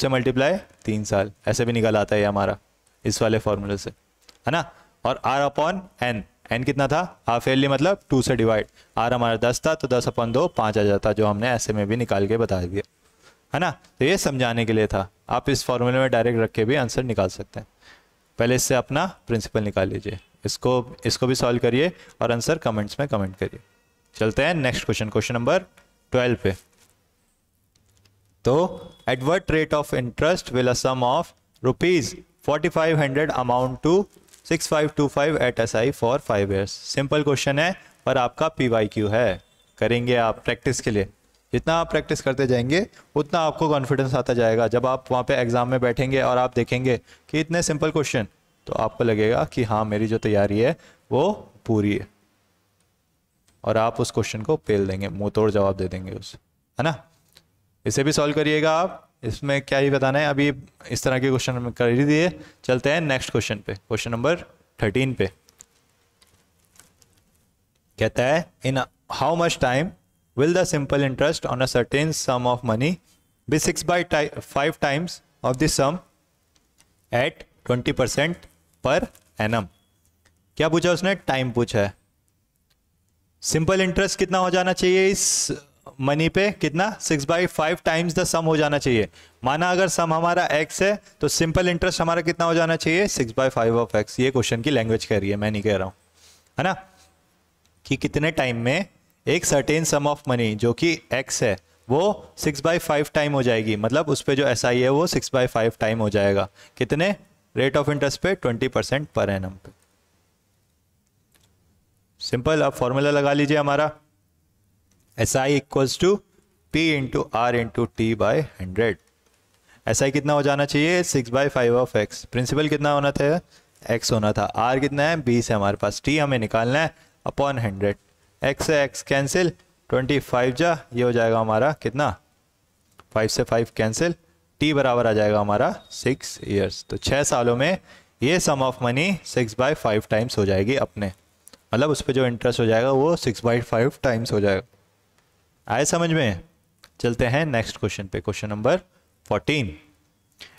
मल्टीप्लाई 3 साल, ऐसे भी निकल आता है हमारा इस वाले फॉर्मूले से, है ना। और R अपॉन N, N कितना था? हाफ ईयरली मतलब 2 से डिवाइड। R हमारा 10 था तो 10/2 5 आ जाता, जो हमने ऐसे में भी निकाल के बता दिया, है ना। तो ये समझाने के लिए था। आप इस फॉर्मूले में डायरेक्ट रख के भी आंसर निकाल सकते हैं। पहले इससे अपना प्रिंसिपल निकाल लीजिए। इसको भी सॉल्व करिए और आंसर कमेंट्स में कमेंट करिए। चलते हैं नेक्स्ट क्वेश्चन, क्वेश्चन नंबर 12 पे। तो at what rate of interest will a sum of ₹4500 amount to 6525 at SI for 5 years। Simple question है पर आपका PYQ है, करेंगे आप प्रैक्टिस के लिए। जितना आप प्रैक्टिस करते जाएंगे उतना आपको कॉन्फिडेंस आता जाएगा। जब आप वहाँ पे एग्ज़ाम में बैठेंगे और आप देखेंगे कि इतने सिंपल क्वेश्चन, तो आपको लगेगा कि हाँ मेरी जो तैयारी है वो पूरी है, और आप उस क्वेश्चन को पेल देंगे, मुंह तोड़ जवाब दे देंगे उस, है ना। इसे भी सॉल्व करिएगा आप, इसमें क्या ही बताना है, अभी इस तरह के क्वेश्चन कर ही दिए। चलते हैं नेक्स्ट क्वेश्चन पे, क्वेश्चन नंबर 13 पे। कहता है in how much time will the simple interest on a certain sum of money be 6/5 times of the sum at 20% per annum? क्या पूछा उसने? टाइम पूछा है। सिंपल इंटरेस्ट कितना हो जाना चाहिए इस मनी पे? कितना? 6/5 टाइम्स द सम हो जाना चाहिए। माना अगर सम हमारा x है तो सिंपल इंटरेस्ट हमारा कितना हो जाना चाहिए? 6/5 ऑफ x। ये क्वेश्चन की लैंग्वेज कह रही है, मैं नहीं कह रहा हूं, है ना, कि कितने टाइम में एक सर्टेन सम ऑफ मनी जो कि x है वो 6/5 टाइम हो जाएगी। मतलब उस पर जो SI है वो 6/5 टाइम हो जाएगा। कितने? रेट ऑफ इंटरेस्ट पे 20% पर एनम पे। सिंपल, अब फॉर्मूला लगा लीजिए हमारा, SI equals to P into R into T by 100। SI कितना हो जाना चाहिए? 6/5 ऑफ x। प्रिंसिपल कितना होना था? x होना था। R कितना है? 20 है हमारे पास। T हमें निकालना है अपॉन 100। x से x कैंसिल, 25 जा, ये हो जाएगा हमारा कितना? 5 से 5 कैंसिल, t बराबर आ जाएगा हमारा 6 ईयर्स। तो 6 सालों में ये सम ऑफ मनी 6/5 टाइम्स हो जाएगी अपने, मतलब उस पर जो इंटरेस्ट हो जाएगा वो 6/5 टाइम्स हो जाएगा। आए समझ में? चलते हैं नेक्स्ट क्वेश्चन पे, question number 14।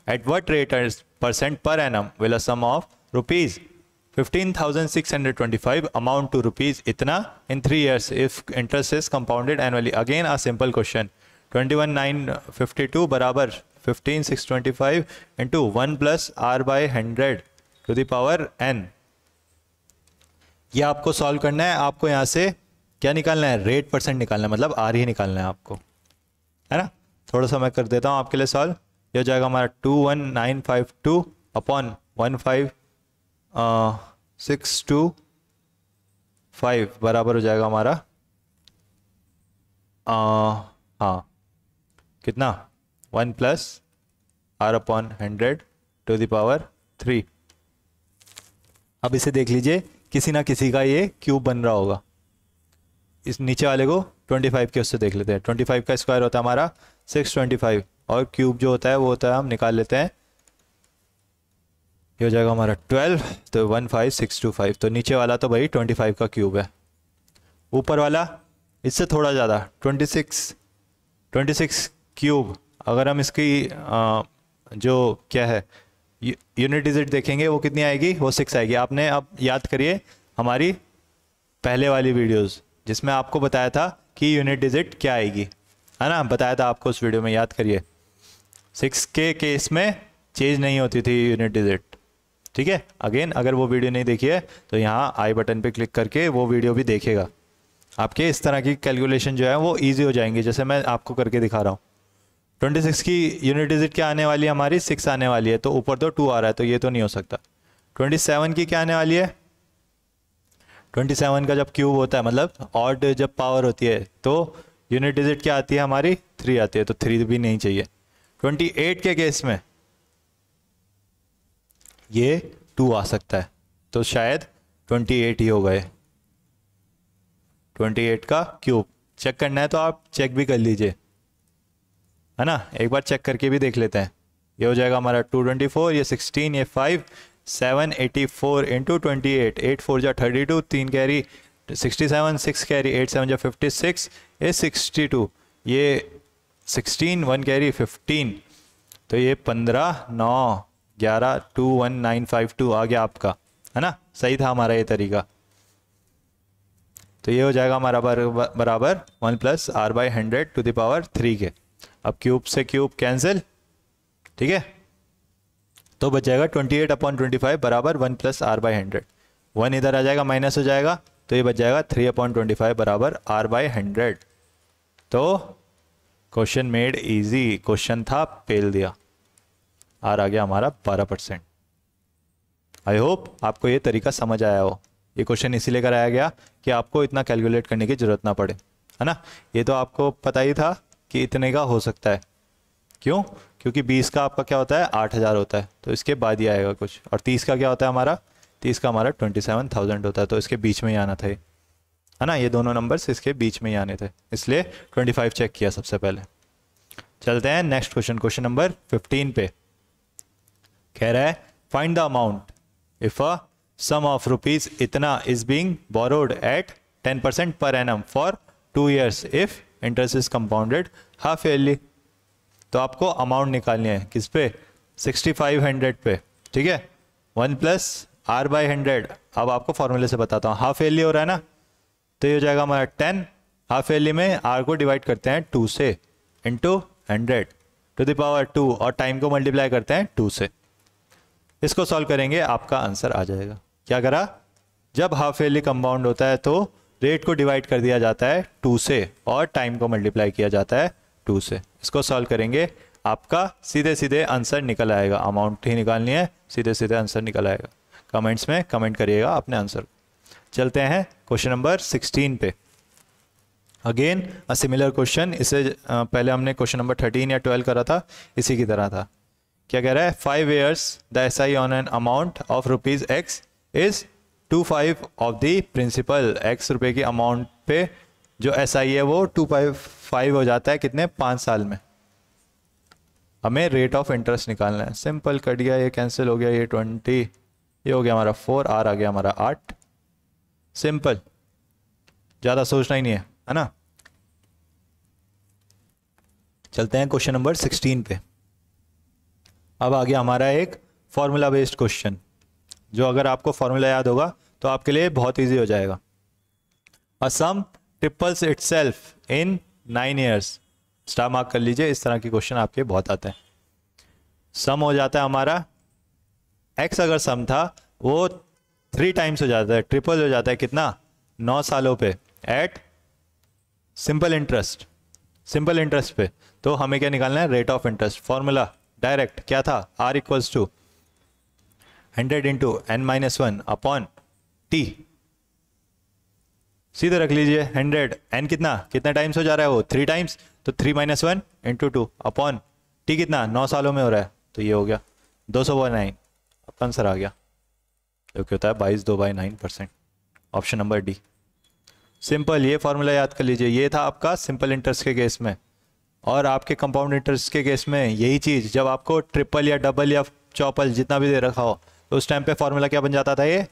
At what rate percent per annum will a sum of rupees 15,625 amount to rupees इतना in 3 years if interest is compounded annually? Again a simple question। 21,952 बराबर 15,625 into 1 plus r by 100 to the power n। ये आपको सॉल्व करना है। आपको यहाँ से क्या निकालना है? रेट परसेंट निकालना है, मतलब r ही निकालना है आपको, है ना। थोड़ा सा मैं कर देता हूँ आपके लिए सॉल्व। ये हो जाएगा हमारा 21,952 अपॉन 625 बराबर हो जाएगा हमारा हाँ कितना? 1 plus r upon 100 to the power 3। अब इसे देख लीजिए, किसी ना किसी का ये क्यूब बन रहा होगा। इस नीचे वाले को 25 के उससे देख लेते हैं। 25 का स्क्वायर होता है हमारा 625, और क्यूब जो होता है वो होता है, हम निकाल लेते हैं, ये हो जाएगा हमारा 12, तो 15,625। तो नीचे वाला तो भाई 25 का क्यूब है, ऊपर वाला इससे थोड़ा ज़्यादा 26 क्यूब। अगर हम इसकी जो क्या है यूनिट डिजिट देखेंगे वो कितनी आएगी? वो 6 आएगी। आपने अब याद करिए हमारी पहले वाली वीडियोस जिसमें आपको बताया था कि यूनिट डिजिट क्या आएगी, है ना, बताया था आपको उस वीडियो में, याद करिए। 6 के केस में चेंज नहीं होती थी यूनिट डिजिट, ठीक है। अगेन अगर वो वीडियो नहीं देखी है तो यहाँ आई बटन पे क्लिक करके वो वीडियो भी देखेगा। आपके इस तरह की कैलकुलेशन जो है वो इजी हो जाएंगी, जैसे मैं आपको करके दिखा रहा हूँ। 26 की यूनिट डिजिट क्या आने वाली है हमारी? 6 आने वाली है, तो ऊपर तो 2 आ रहा है, तो ये तो नहीं हो सकता। 27 की क्या आने वाली है? 27 का जब क्यूब होता है, मतलब ऑड जब पावर होती है, तो यूनिट डिजिट क्या आती है हमारी? 3 आती है, तो 3 भी नहीं चाहिए। 28 के केस में ये 2 आ सकता है, तो शायद 28 ही हो गए। 28 का क्यूब चेक करना है तो आप चेक भी कर लीजिए, है ना, एक बार चेक करके भी देख लेते हैं। ये हो जाएगा हमारा 224, ये 16, ये 5, 784 इंटू 28, 8 4 जा 32, 3 कैरी 67, 6 कैरी 8 7 जा 56, ये 62, ये 16, 1 कैरी 15, तो ये 15 9 11 21952 आ गया आपका, है ना। सही था हमारा ये तरीका। तो ये हो जाएगा हमारा बराबर 1 plus r by 100 to the power 3 के। अब क्यूब से क्यूब कैंसिल, ठीक है, तो बच जाएगा 28/25 बराबर 1 प्लस r बाई 100। 1 इधर आ जाएगा, माइनस हो जाएगा, तो ये बच जाएगा 3/25 बराबर r बाई 100। तो क्वेश्चन मेड इजी, क्वेश्चन था पेल दिया, आर आ गया हमारा 12%। आई होप आपको ये तरीका समझ आया हो। ये क्वेश्चन इसीलिए कराया गया कि आपको इतना कैलकुलेट करने की जरूरत ना पड़े। है ना। ये तो आपको पता ही था कि इतने का हो सकता है, क्यों? क्योंकि 20 का आपका क्या होता है 8,000 होता है, तो इसके बाद ही आएगा कुछ। और 30 का क्या होता है हमारा, 30 का हमारा 27,000 होता है, तो इसके बीच में ही आना था ये, है ना। ये दोनों नंबर्स इसके बीच में ही आने थे, इसलिए 25 चेक किया सबसे पहले। चलते हैं नेक्स्ट क्वेश्चन, क्वेश्चन नंबर 15 पे कह रहा है find the amount if a sum of rupees इतना is being borrowed at 10% per annum for 2 years if interest is compounded half yearly. तो आपको अमाउंट निकालनी है किस पे, 6500 पे, ठीक है। 1 + r/100। अब आपको फॉर्मूले से बताता हूँ, हाफ ईयरली हो रहा है ना, तो ये हो जाएगा हमारा 10। हाफ ईयरली में r को डिवाइड करते हैं 2 से, इंटू 100 टू द पावर 2, और टाइम को मल्टीप्लाई करते हैं 2 से। इसको सॉल्व करेंगे आपका आंसर आ जाएगा। क्या करा, जब हाफ ईयरली कंपाउंड होता है तो रेट को डिवाइड कर दिया जाता है 2 से और टाइम को मल्टीप्लाई किया जाता है 2 से। इसको सॉल्व करेंगे आपका सीधे सीधे आंसर निकल आएगा। अमाउंट ही निकालनी है, सीधे सीधे आंसर निकल आएगा। कमेंट्स में कमेंट करिएगा अपने आंसर। चलते हैं क्वेश्चन नंबर 16 पे। अगेन अ सिमिलर क्वेश्चन, इसे पहले हमने क्वेश्चन नंबर 13 या 12 करा था, इसी की तरह था। क्या कह रहा है, 5 years the SI on an amount of ₹X is 25 of the principal. x रुपए की अमाउंट पे जो SI है वो 2.5 हो जाता है कितने, 5 साल में। हमें रेट ऑफ इंटरेस्ट निकालना है। सिंपल, कट गया, ये कैंसिल हो गया, ये 20, ये हो गया हमारा 4, r आ गया हमारा 8। सिंपल, ज़्यादा सोचना ही नहीं है ना। चलते हैं क्वेश्चन नंबर 16 पे। अब आ गया हमारा एक फॉर्मूला बेस्ड क्वेश्चन, जो अगर आपको फॉर्मूला याद होगा तो आपके लिए बहुत इजी हो जाएगा। A sum triples itself in 9 years। Star mark कर लीजिए, इस तरह के क्वेश्चन आपके बहुत आते हैं। सम हो जाता है हमारा, x अगर सम था वो 3 times हो जाता है, ट्रिपल हो जाता है कितना, 9 सालों पे, at simple interest, simple interest पे। तो हमें क्या निकालना है, rate of interest. Formula direct क्या था, r equals to 100 into n-1 upon t। सीधे रख लीजिए 100, n कितना टाइम्स हो जा रहा है वो, 3 times, तो 3 - 1 इंटू 2 अपॉन t कितना 9 सालों में हो रहा है, तो ये हो गया 200/9। आपका आंसर आ गया, जो कि होता है 22/9%। Option number D. सिंपल, ये फॉर्मूला याद कर लीजिए। ये था आपका सिंपल इंटरेस्ट के केस में, और आपके कंपाउंड इंटरेस्ट के केस में यही चीज़, जब आपको ट्रिपल या डबल या चौपल जितना भी दे रखा हो, तो उस टाइम पे फॉर्मूला क्या बन जाता था, ये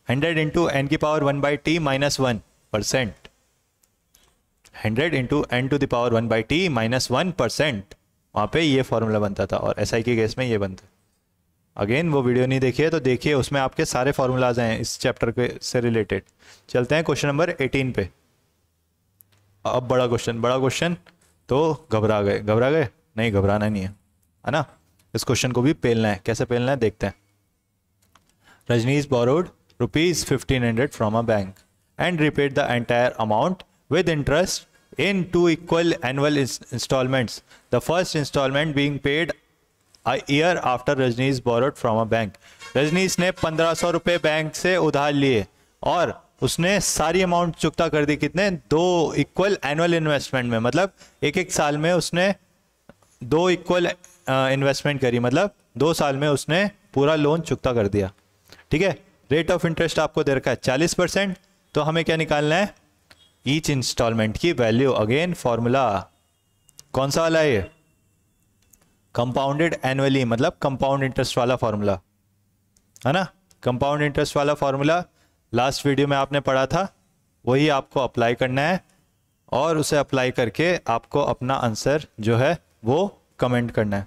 100 इंटू n की power 1/t - 1%। 100 into n to the power 1/t - 1%, वहाँ पे ये फॉर्मूला बनता था। और SI के केस में ये बनता। अगेन वो वीडियो नहीं देखिए तो देखिए, उसमें आपके सारे फॉर्मूलाज हैं इस चैप्टर के से रिलेटेड। चलते हैं क्वेश्चन नंबर 18 पे। अब बड़ा क्वेश्चन, तो घबरा गए नहीं, घबराना नहीं है ना। इस क्वेश्चन को भी पेलना है, कैसे पेलना है देखते हैं। Rajneesh borrowed ₹1500 from a bank and repaid the entire amount with interest in 2 equal annual installments, the first installment being paid a year after Rajneesh borrowed from a bank। Rajneesh ने 1500 रुपये बैंक से उधार लिए और उसने सारी अमाउंट चुकता कर दी कितने, 2 इक्वल एनुअल इन्वेस्टमेंट में। मतलब एक साल में उसने 2 इक्वल इन्वेस्टमेंट करी, मतलब 2 साल में उसने पूरा लोन चुकता कर दिया, ठीक है। रेट ऑफ इंटरेस्ट आपको दे रखा है 40%, तो हमें क्या निकालना है, ईच इंस्टॉलमेंट की वैल्यू। अगेन फॉर्मूला कौन सा वाला है ये, कंपाउंडेड एनुअली, मतलब कंपाउंड इंटरेस्ट वाला फॉर्मूला है ना। कंपाउंड इंटरेस्ट वाला फॉर्मूला लास्ट वीडियो में आपने पढ़ा था, वही आपको अप्लाई करना है, और उसे अप्लाई करके आपको अपना आंसर जो है वो कमेंट करना है।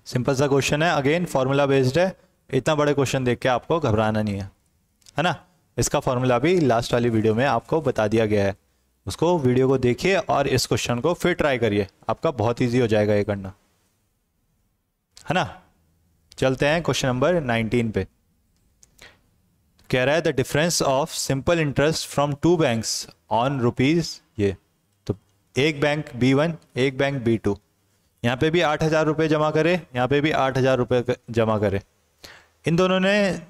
सिंपल सा क्वेश्चन है, अगेन फॉर्मूला बेस्ड है। इतना बड़े क्वेश्चन देख के आपको घबराना नहीं है ना। इसका फॉर्मूला भी लास्ट वाली वीडियो में आपको बता दिया गया है, उसको वीडियो को देखिए और इस क्वेश्चन को फिर ट्राई करिए, आपका बहुत ईजी हो जाएगा ये करना, है ना। चलते हैं क्वेश्चन नंबर 19 पे। कह रहा है the difference of simple interest from 2 banks on rupees, ये तो एक बैंक B1 एक बैंक B2, यहाँ पे भी 8,000 रुपये जमा करे, यहाँ पे भी 8,000 रुपये जमा करे। इन दोनों ने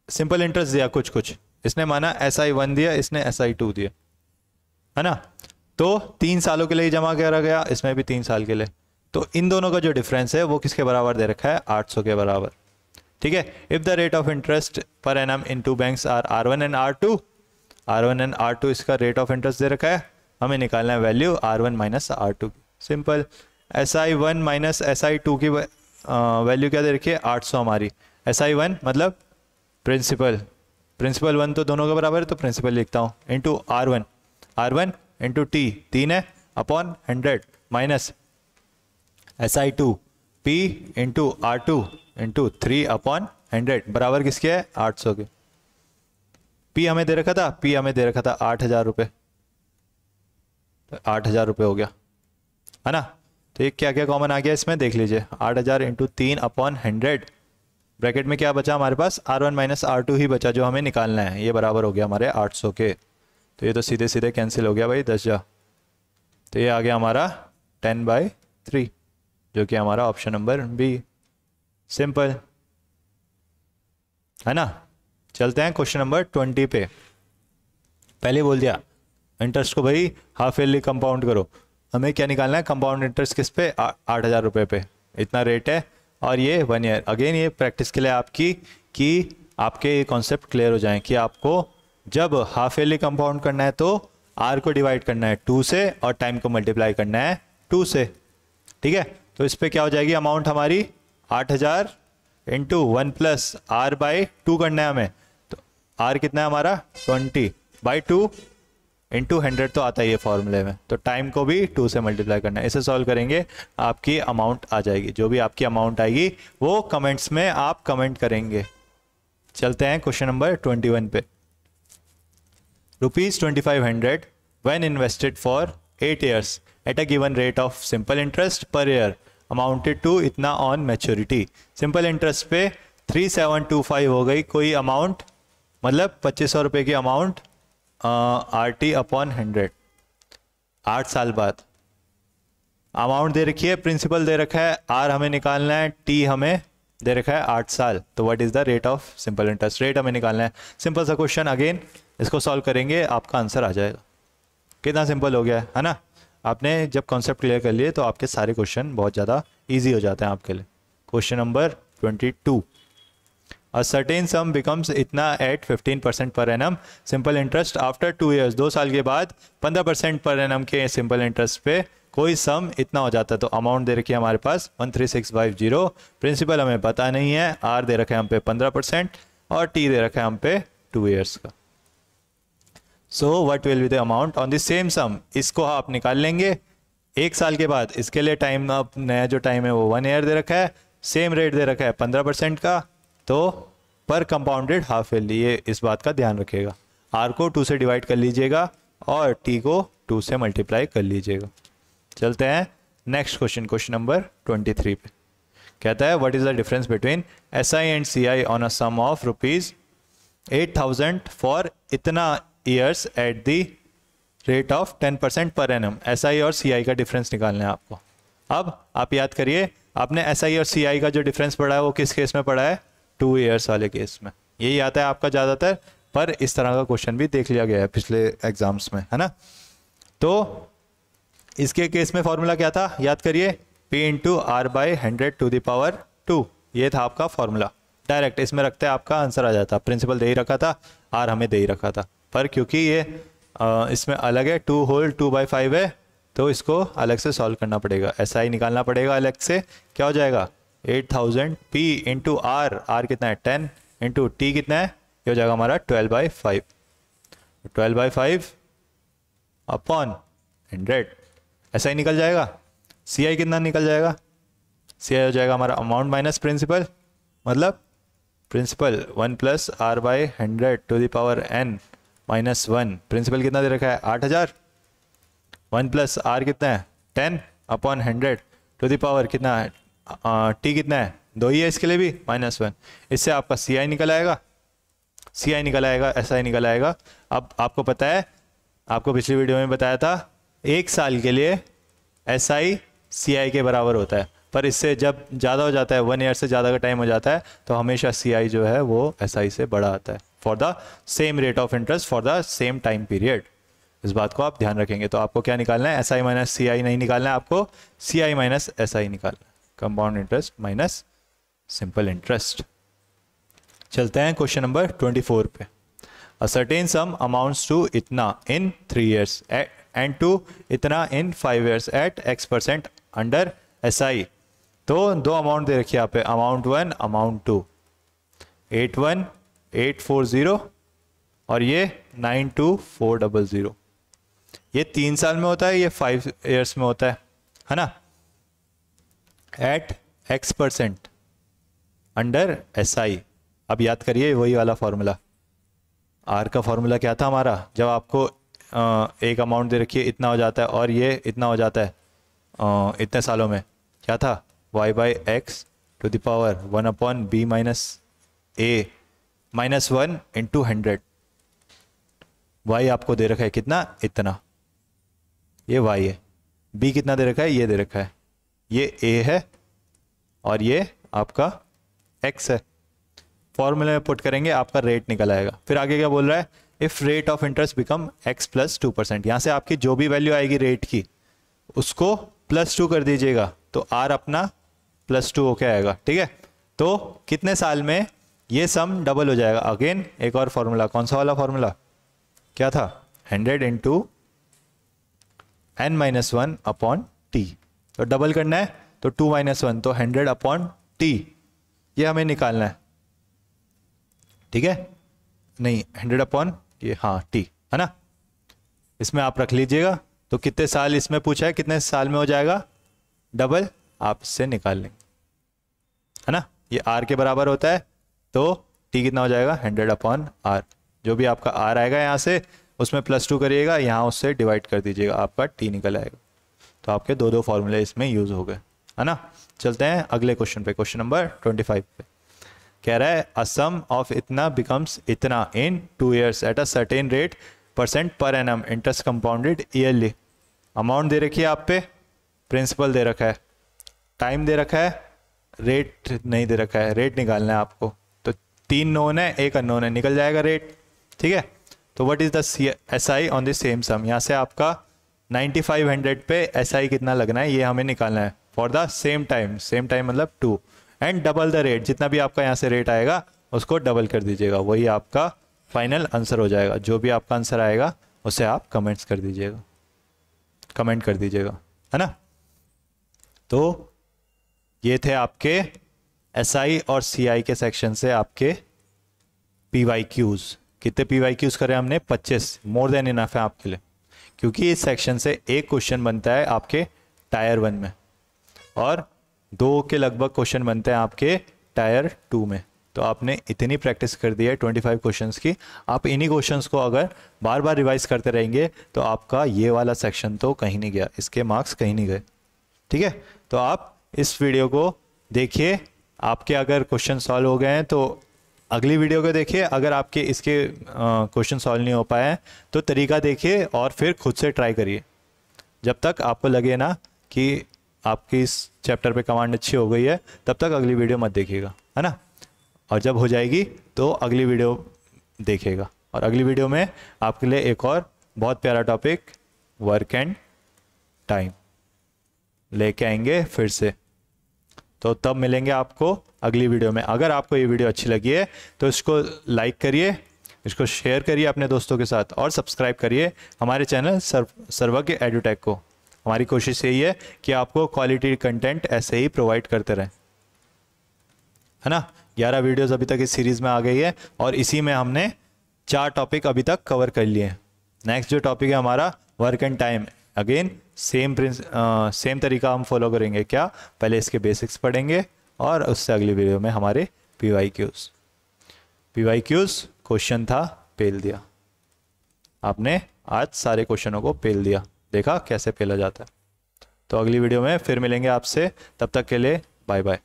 सिंपल इंटरेस्ट दिया कुछ, इसने माना SI1 दिया, इसने SI2 दिया, है ना। तो 3 सालों के लिए जमा करा गया, इसमें भी 3 साल के लिए। तो इन दोनों का जो डिफरेंस है वो किसके बराबर दे रखा है, 800 के बराबर। ठीक है। If the rate of interest per annum in two banks are R1 and R2, R1 and R2 इसका रेट ऑफ इंटरेस्ट दे रखा है, हमें निकालना है value R1 minus R2। Simple. SI1 minus SI2 की वैल्यू क्या दे रखी है, 800 हमारी। SI1 मतलब प्रिंसिपल, प्रिंसिपल 1 तो दोनों के बराबर है, तो प्रिंसिपल लिखता हूँ, इंटू R1 इंटू T 3 है upon 100 minus SI2 P into R2 into 3 upon 100 बराबर किसके है, 800 के। P हमें दे रखा था, P हमें दे रखा था 8000 रुपये, तो 8000 रुपये हो गया, है ना। तो ये क्या क्या कॉमन आ गया इसमें देख लीजिए, 8000 इंटू 3 अपॉन 100, ब्रैकेट में क्या बचा हमारे पास, R1 माइनस R2 ही बचा जो हमें निकालना है, ये बराबर हो गया हमारे 800 के। तो ये तो सीधे सीधे कैंसिल हो गया भाई, 10 जा, तो ये आ गया हमारा 10/3, जो कि हमारा ऑप्शन नंबर बी। सिंपल, है ना। चलते हैं क्वेश्चन नंबर 20 पे। पहले बोल दिया इंटरेस्ट को भाई हाफ ईयरली कंपाउंड करो, हमें क्या निकालना है, कंपाउंड इंटरेस्ट किस पे, 8000 रुपये पे, इतना रेट है, और ये 1 ईयर। अगेन ये प्रैक्टिस के लिए आपकी, कि आपके ये कॉन्सेप्ट क्लियर हो जाएं कि आपको जब हाफ ईयरली कंपाउंड करना है तो आर को डिवाइड करना है 2 से और टाइम को मल्टीप्लाई करना है 2 से। ठीक है। तो इस पर क्या हो जाएगी अमाउंट हमारी, 8000 इंटू 1 प्लस R/2 करना है हमें, तो R कितना है हमारा 20/2 इंटू 100 तो आता ही है फॉर्मूले में, तो टाइम को भी 2 से मल्टीप्लाई करना है। इसे सॉल्व करेंगे आपकी अमाउंट आ जाएगी, जो भी आपकी अमाउंट आएगी वो कमेंट्स में आप कमेंट करेंगे। चलते हैं क्वेश्चन नंबर 21 पे। ₹2500 when invested for 8 years at a given rate of simple interest per year amounted to इतना on maturity। सिंपल इंटरेस्ट पे 3725 हो गई कोई अमाउंट, मतलब 2500 रुपये की अमाउंट, RT अपॉन 100, 8 साल बाद। अमाउंट दे रखी है, प्रिंसिपल दे रखा है, R हमें निकालना है, T हमें दे रखा है 8 साल, तो what is the rate of simple interest, rate हमें निकालना है। सिंपल सा क्वेश्चन, अगेन इसको सॉल्व करेंगे आपका आंसर आ जाएगा। कितना सिंपल हो गया है ना। आपने जब कॉन्सेप्ट क्लियर कर लिए तो आपके सारे क्वेश्चन बहुत ज़्यादा इजी हो जाते हैं आपके लिए। Question number 22, a certain sum becomes इतना at 15% per annum simple interest after 2 years, 2 साल के बाद 15% पर एनम के सिंपल इंटरेस्ट पे कोई सम इतना हो जाता है। तो अमाउंट दे रखी है हमारे पास 13650, प्रिंसिपल हमें पता नहीं है, आर दे रखा है हम पे 15% और टी दे रखा है हम पे 2 ईयर्स का। So what will be the amount on the same sum, इसको आप निकाल लेंगे 1 साल के बाद। इसके लिए टाइम, अब नया जो टाइम है वो 1 ईयर दे रखा है, सेम रेट दे रखा है 15% का, तो पर कंपाउंडेड हाफ ईयरली, ये इस बात का ध्यान रखिएगा। आर को 2 से डिवाइड कर लीजिएगा और टी को 2 से मल्टीप्लाई कर लीजिएगा। चलते हैं नेक्स्ट क्वेश्चन, क्वेश्चन नंबर 23 पे। कहता है what is the difference between SI and CI on a sum of ₹8000 for इतना years at the rate of 10% per annum. SI और CI का डिफरेंस निकालना है आपको। अब आप याद करिए, आपने SI और CI का जो डिफरेंस पढ़ा है वो किस केस में पढ़ा है, 2 ईयर्स वाले केस में। यही आता है आपका ज़्यादातर, पर इस तरह का क्वेश्चन भी देख लिया गया है पिछले एग्जाम्स में, है ना। तो इसके केस में फॉर्मूला क्या था, याद करिए, P इंटू R/100⁻², ये था आपका फॉर्मूला। डायरेक्ट इसमें रखते आपका आंसर आ जाता। प्रिंसिपल दे ही रखा था, R हमें दे ही रखा था, पर क्योंकि ये इसमें अलग है, 2 होल 2/5 है, तो इसको अलग से सॉल्व करना पड़ेगा। SI निकालना पड़ेगा अलग से। क्या हो जाएगा 8000 P इंटू R कितना है 10 इंटू T कितना है, ये हो जाएगा हमारा 12/5, 12/5 अपॉन 100। SI निकल जाएगा, CI कितना निकल जाएगा, CI हो जाएगा हमारा अमाउंट माइनस प्रिंसिपल, मतलब principal 1 plus R/100⁻n minus 1। Principal कितना दे रखा है 8000, 1 प्लस R कितना है 10 अपॉन 100 टू द पावर कितना है, T कितना है 2 ही है, इसके लिए भी -1। इससे आपका CI निकल आएगा, CI निकल आएगा, SI निकल आएगा। अब आपको पता है, आपको पिछली वीडियो में बताया था, 1 साल के लिए SI CI के बराबर होता है, पर इससे जब ज़्यादा हो जाता है, 1 ईयर से ज़्यादा का टाइम हो जाता है, तो हमेशा CI जो है वो SI से बड़ा आता है, for the same rate of interest for the same time period. इस बात को आप ध्यान रखेंगे। तो आपको क्या निकालना है, SI माइनस CI नहीं निकालना है, आपको CI माइनस SI निकालना है, compound interest minus simple interest. चलते हैं क्वेश्चन नंबर 24 पे। A certain sum amounts to इतना इन 3 years एंड टू इतना in 5 years at X% under SI। तो दो अमाउंट दे रखी है यहाँ पे, अमाउंट 1 अमाउंट 2, 81840 और ये 92400। ये 3 साल में होता है, ये 5 years में होता है ना, एट X% अंडर SI। अब याद करिए वही वाला फॉर्मूला, R का फॉर्मूला क्या था हमारा, जब आपको एक अमाउंट दे रखी है इतना हो जाता है और ये इतना हो जाता है इतने सालों में, क्या था, y/x to the power 1/b minus a minus 1 into 100। y आपको दे रखा है कितना, इतना, ये y है, b कितना दे रखा है, ये दे रखा है, ये a है और ये आपका x है। फॉर्मूले में पुट करेंगे आपका रेट निकल आएगा। फिर आगे क्या बोल रहा है, if rate of interest become x plus 2%। यहाँ से आपकी जो भी वैल्यू आएगी रेट की उसको +2 कर दीजिएगा, तो r अपना +2 होके आएगा, ठीक है। तो कितने साल में ये सम डबल हो जाएगा। अगेन एक और फॉर्मूला, कौन सा वाला फॉर्मूला, क्या था, 100 इंटू n-1 अपॉन t। तो डबल करना है तो 2 - 1, तो 100 अपॉन t, ये हमें निकालना है, ठीक है, नहीं 100 अपॉन ये, हाँ t है ना, इसमें आप रख लीजिएगा। तो कितने साल इसमें पूछा है, कितने साल में हो जाएगा डबल, आप इससे निकाल लेंगे, है ना। ये r के बराबर होता है, तो t कितना हो जाएगा, 100 अपॉन r। जो भी आपका r आएगा यहाँ से उसमें +2 करिएगा, यहाँ उससे डिवाइड कर दीजिएगा, आपका t निकल आएगा। तो आपके दो फॉर्मूले इसमें यूज हो गए, है ना। चलते हैं अगले क्वेश्चन पे, क्वेश्चन नंबर 25 पे। कह रहा है अ सम ऑफ इतना बिकम्स इतना in 2 years at a certain rate % per annum interest compounded yearly. Amount दे रखी है आप पे, प्रिंसिपल दे रखा है, टाइम दे रखा है, रेट नहीं दे रखा है, रेट निकालना है आपको। तो 3 नोन है, 1 अननोन है, निकल जाएगा रेट, ठीक है। तो what is the SI on the same sum, यहाँ से आपका 9500 पे SI कितना लगना है ये हमें निकालना है for the same time, same time मतलब 2 एंड डबल द रेट। जितना भी आपका यहाँ से रेट आएगा उसको डबल कर दीजिएगा, वही आपका फाइनल आंसर हो जाएगा। जो भी आपका आंसर आएगा उसे आप कमेंट्स कर दीजिएगा, कमेंट कर दीजिएगा, है ना। तो ये थे आपके SI और CI के सेक्शन से आपके PYQs। कितने PYQs करें हमने, 25, मोर देन इनफ है आपके लिए, क्योंकि इस सेक्शन से एक क्वेश्चन बनता है आपके टायर 1 में और 2 के लगभग क्वेश्चन बनते हैं आपके टायर 2 में। तो आपने इतनी प्रैक्टिस कर दी है 25 क्वेश्चंस की, आप इन्हीं क्वेश्चंस को अगर बार बार रिवाइज करते रहेंगे तो आपका ये वाला सेक्शन तो कहीं नहीं गया, इसके मार्क्स कहीं नहीं गए, ठीक है। तो आप इस वीडियो को देखिए, आपके अगर क्वेश्चन सॉल्व हो गए हैं तो अगली वीडियो को देखिए, अगर आपके इसके क्वेश्चन सॉल्व नहीं हो पाए हैं तो तरीका देखिए और फिर खुद से ट्राई करिए। जब तक आपको लगे ना कि आपकी इस चैप्टर पे कमांड अच्छी हो गई है तब तक अगली वीडियो मत देखिएगा, है ना। और जब हो जाएगी तो अगली वीडियो देखिएगा। और अगली वीडियो में आपके लिए एक और बहुत प्यारा टॉपिक वर्क एंड टाइम लेके आएंगे फिर से। तो तब मिलेंगे आपको अगली वीडियो में। अगर आपको ये वीडियो अच्छी लगी है तो इसको लाइक करिए, इसको शेयर करिए अपने दोस्तों के साथ और सब्सक्राइब करिए हमारे चैनल सर्वज्ञ एडुटेक को। हमारी कोशिश यही है कि आपको क्वालिटी कंटेंट ऐसे ही प्रोवाइड करते रहें, है ना। 11 वीडियोस अभी तक इस सीरीज़ में आ गई है और इसी में हमने 4 टॉपिक अभी तक कवर कर लिए हैं। नेक्स्ट जो टॉपिक है हमारा work and time, again same तरीका हम फॉलो करेंगे। क्या, पहले इसके बेसिक्स पढ़ेंगे और उससे अगली वीडियो में हमारे PYQs क्वेश्चन था पेल दिया। आपने आज सारे क्वेश्चनों को पेल दिया, देखा कैसे पेला जाता है। तो अगली वीडियो में फिर मिलेंगे आपसे, तब तक के लिए बाय बाय।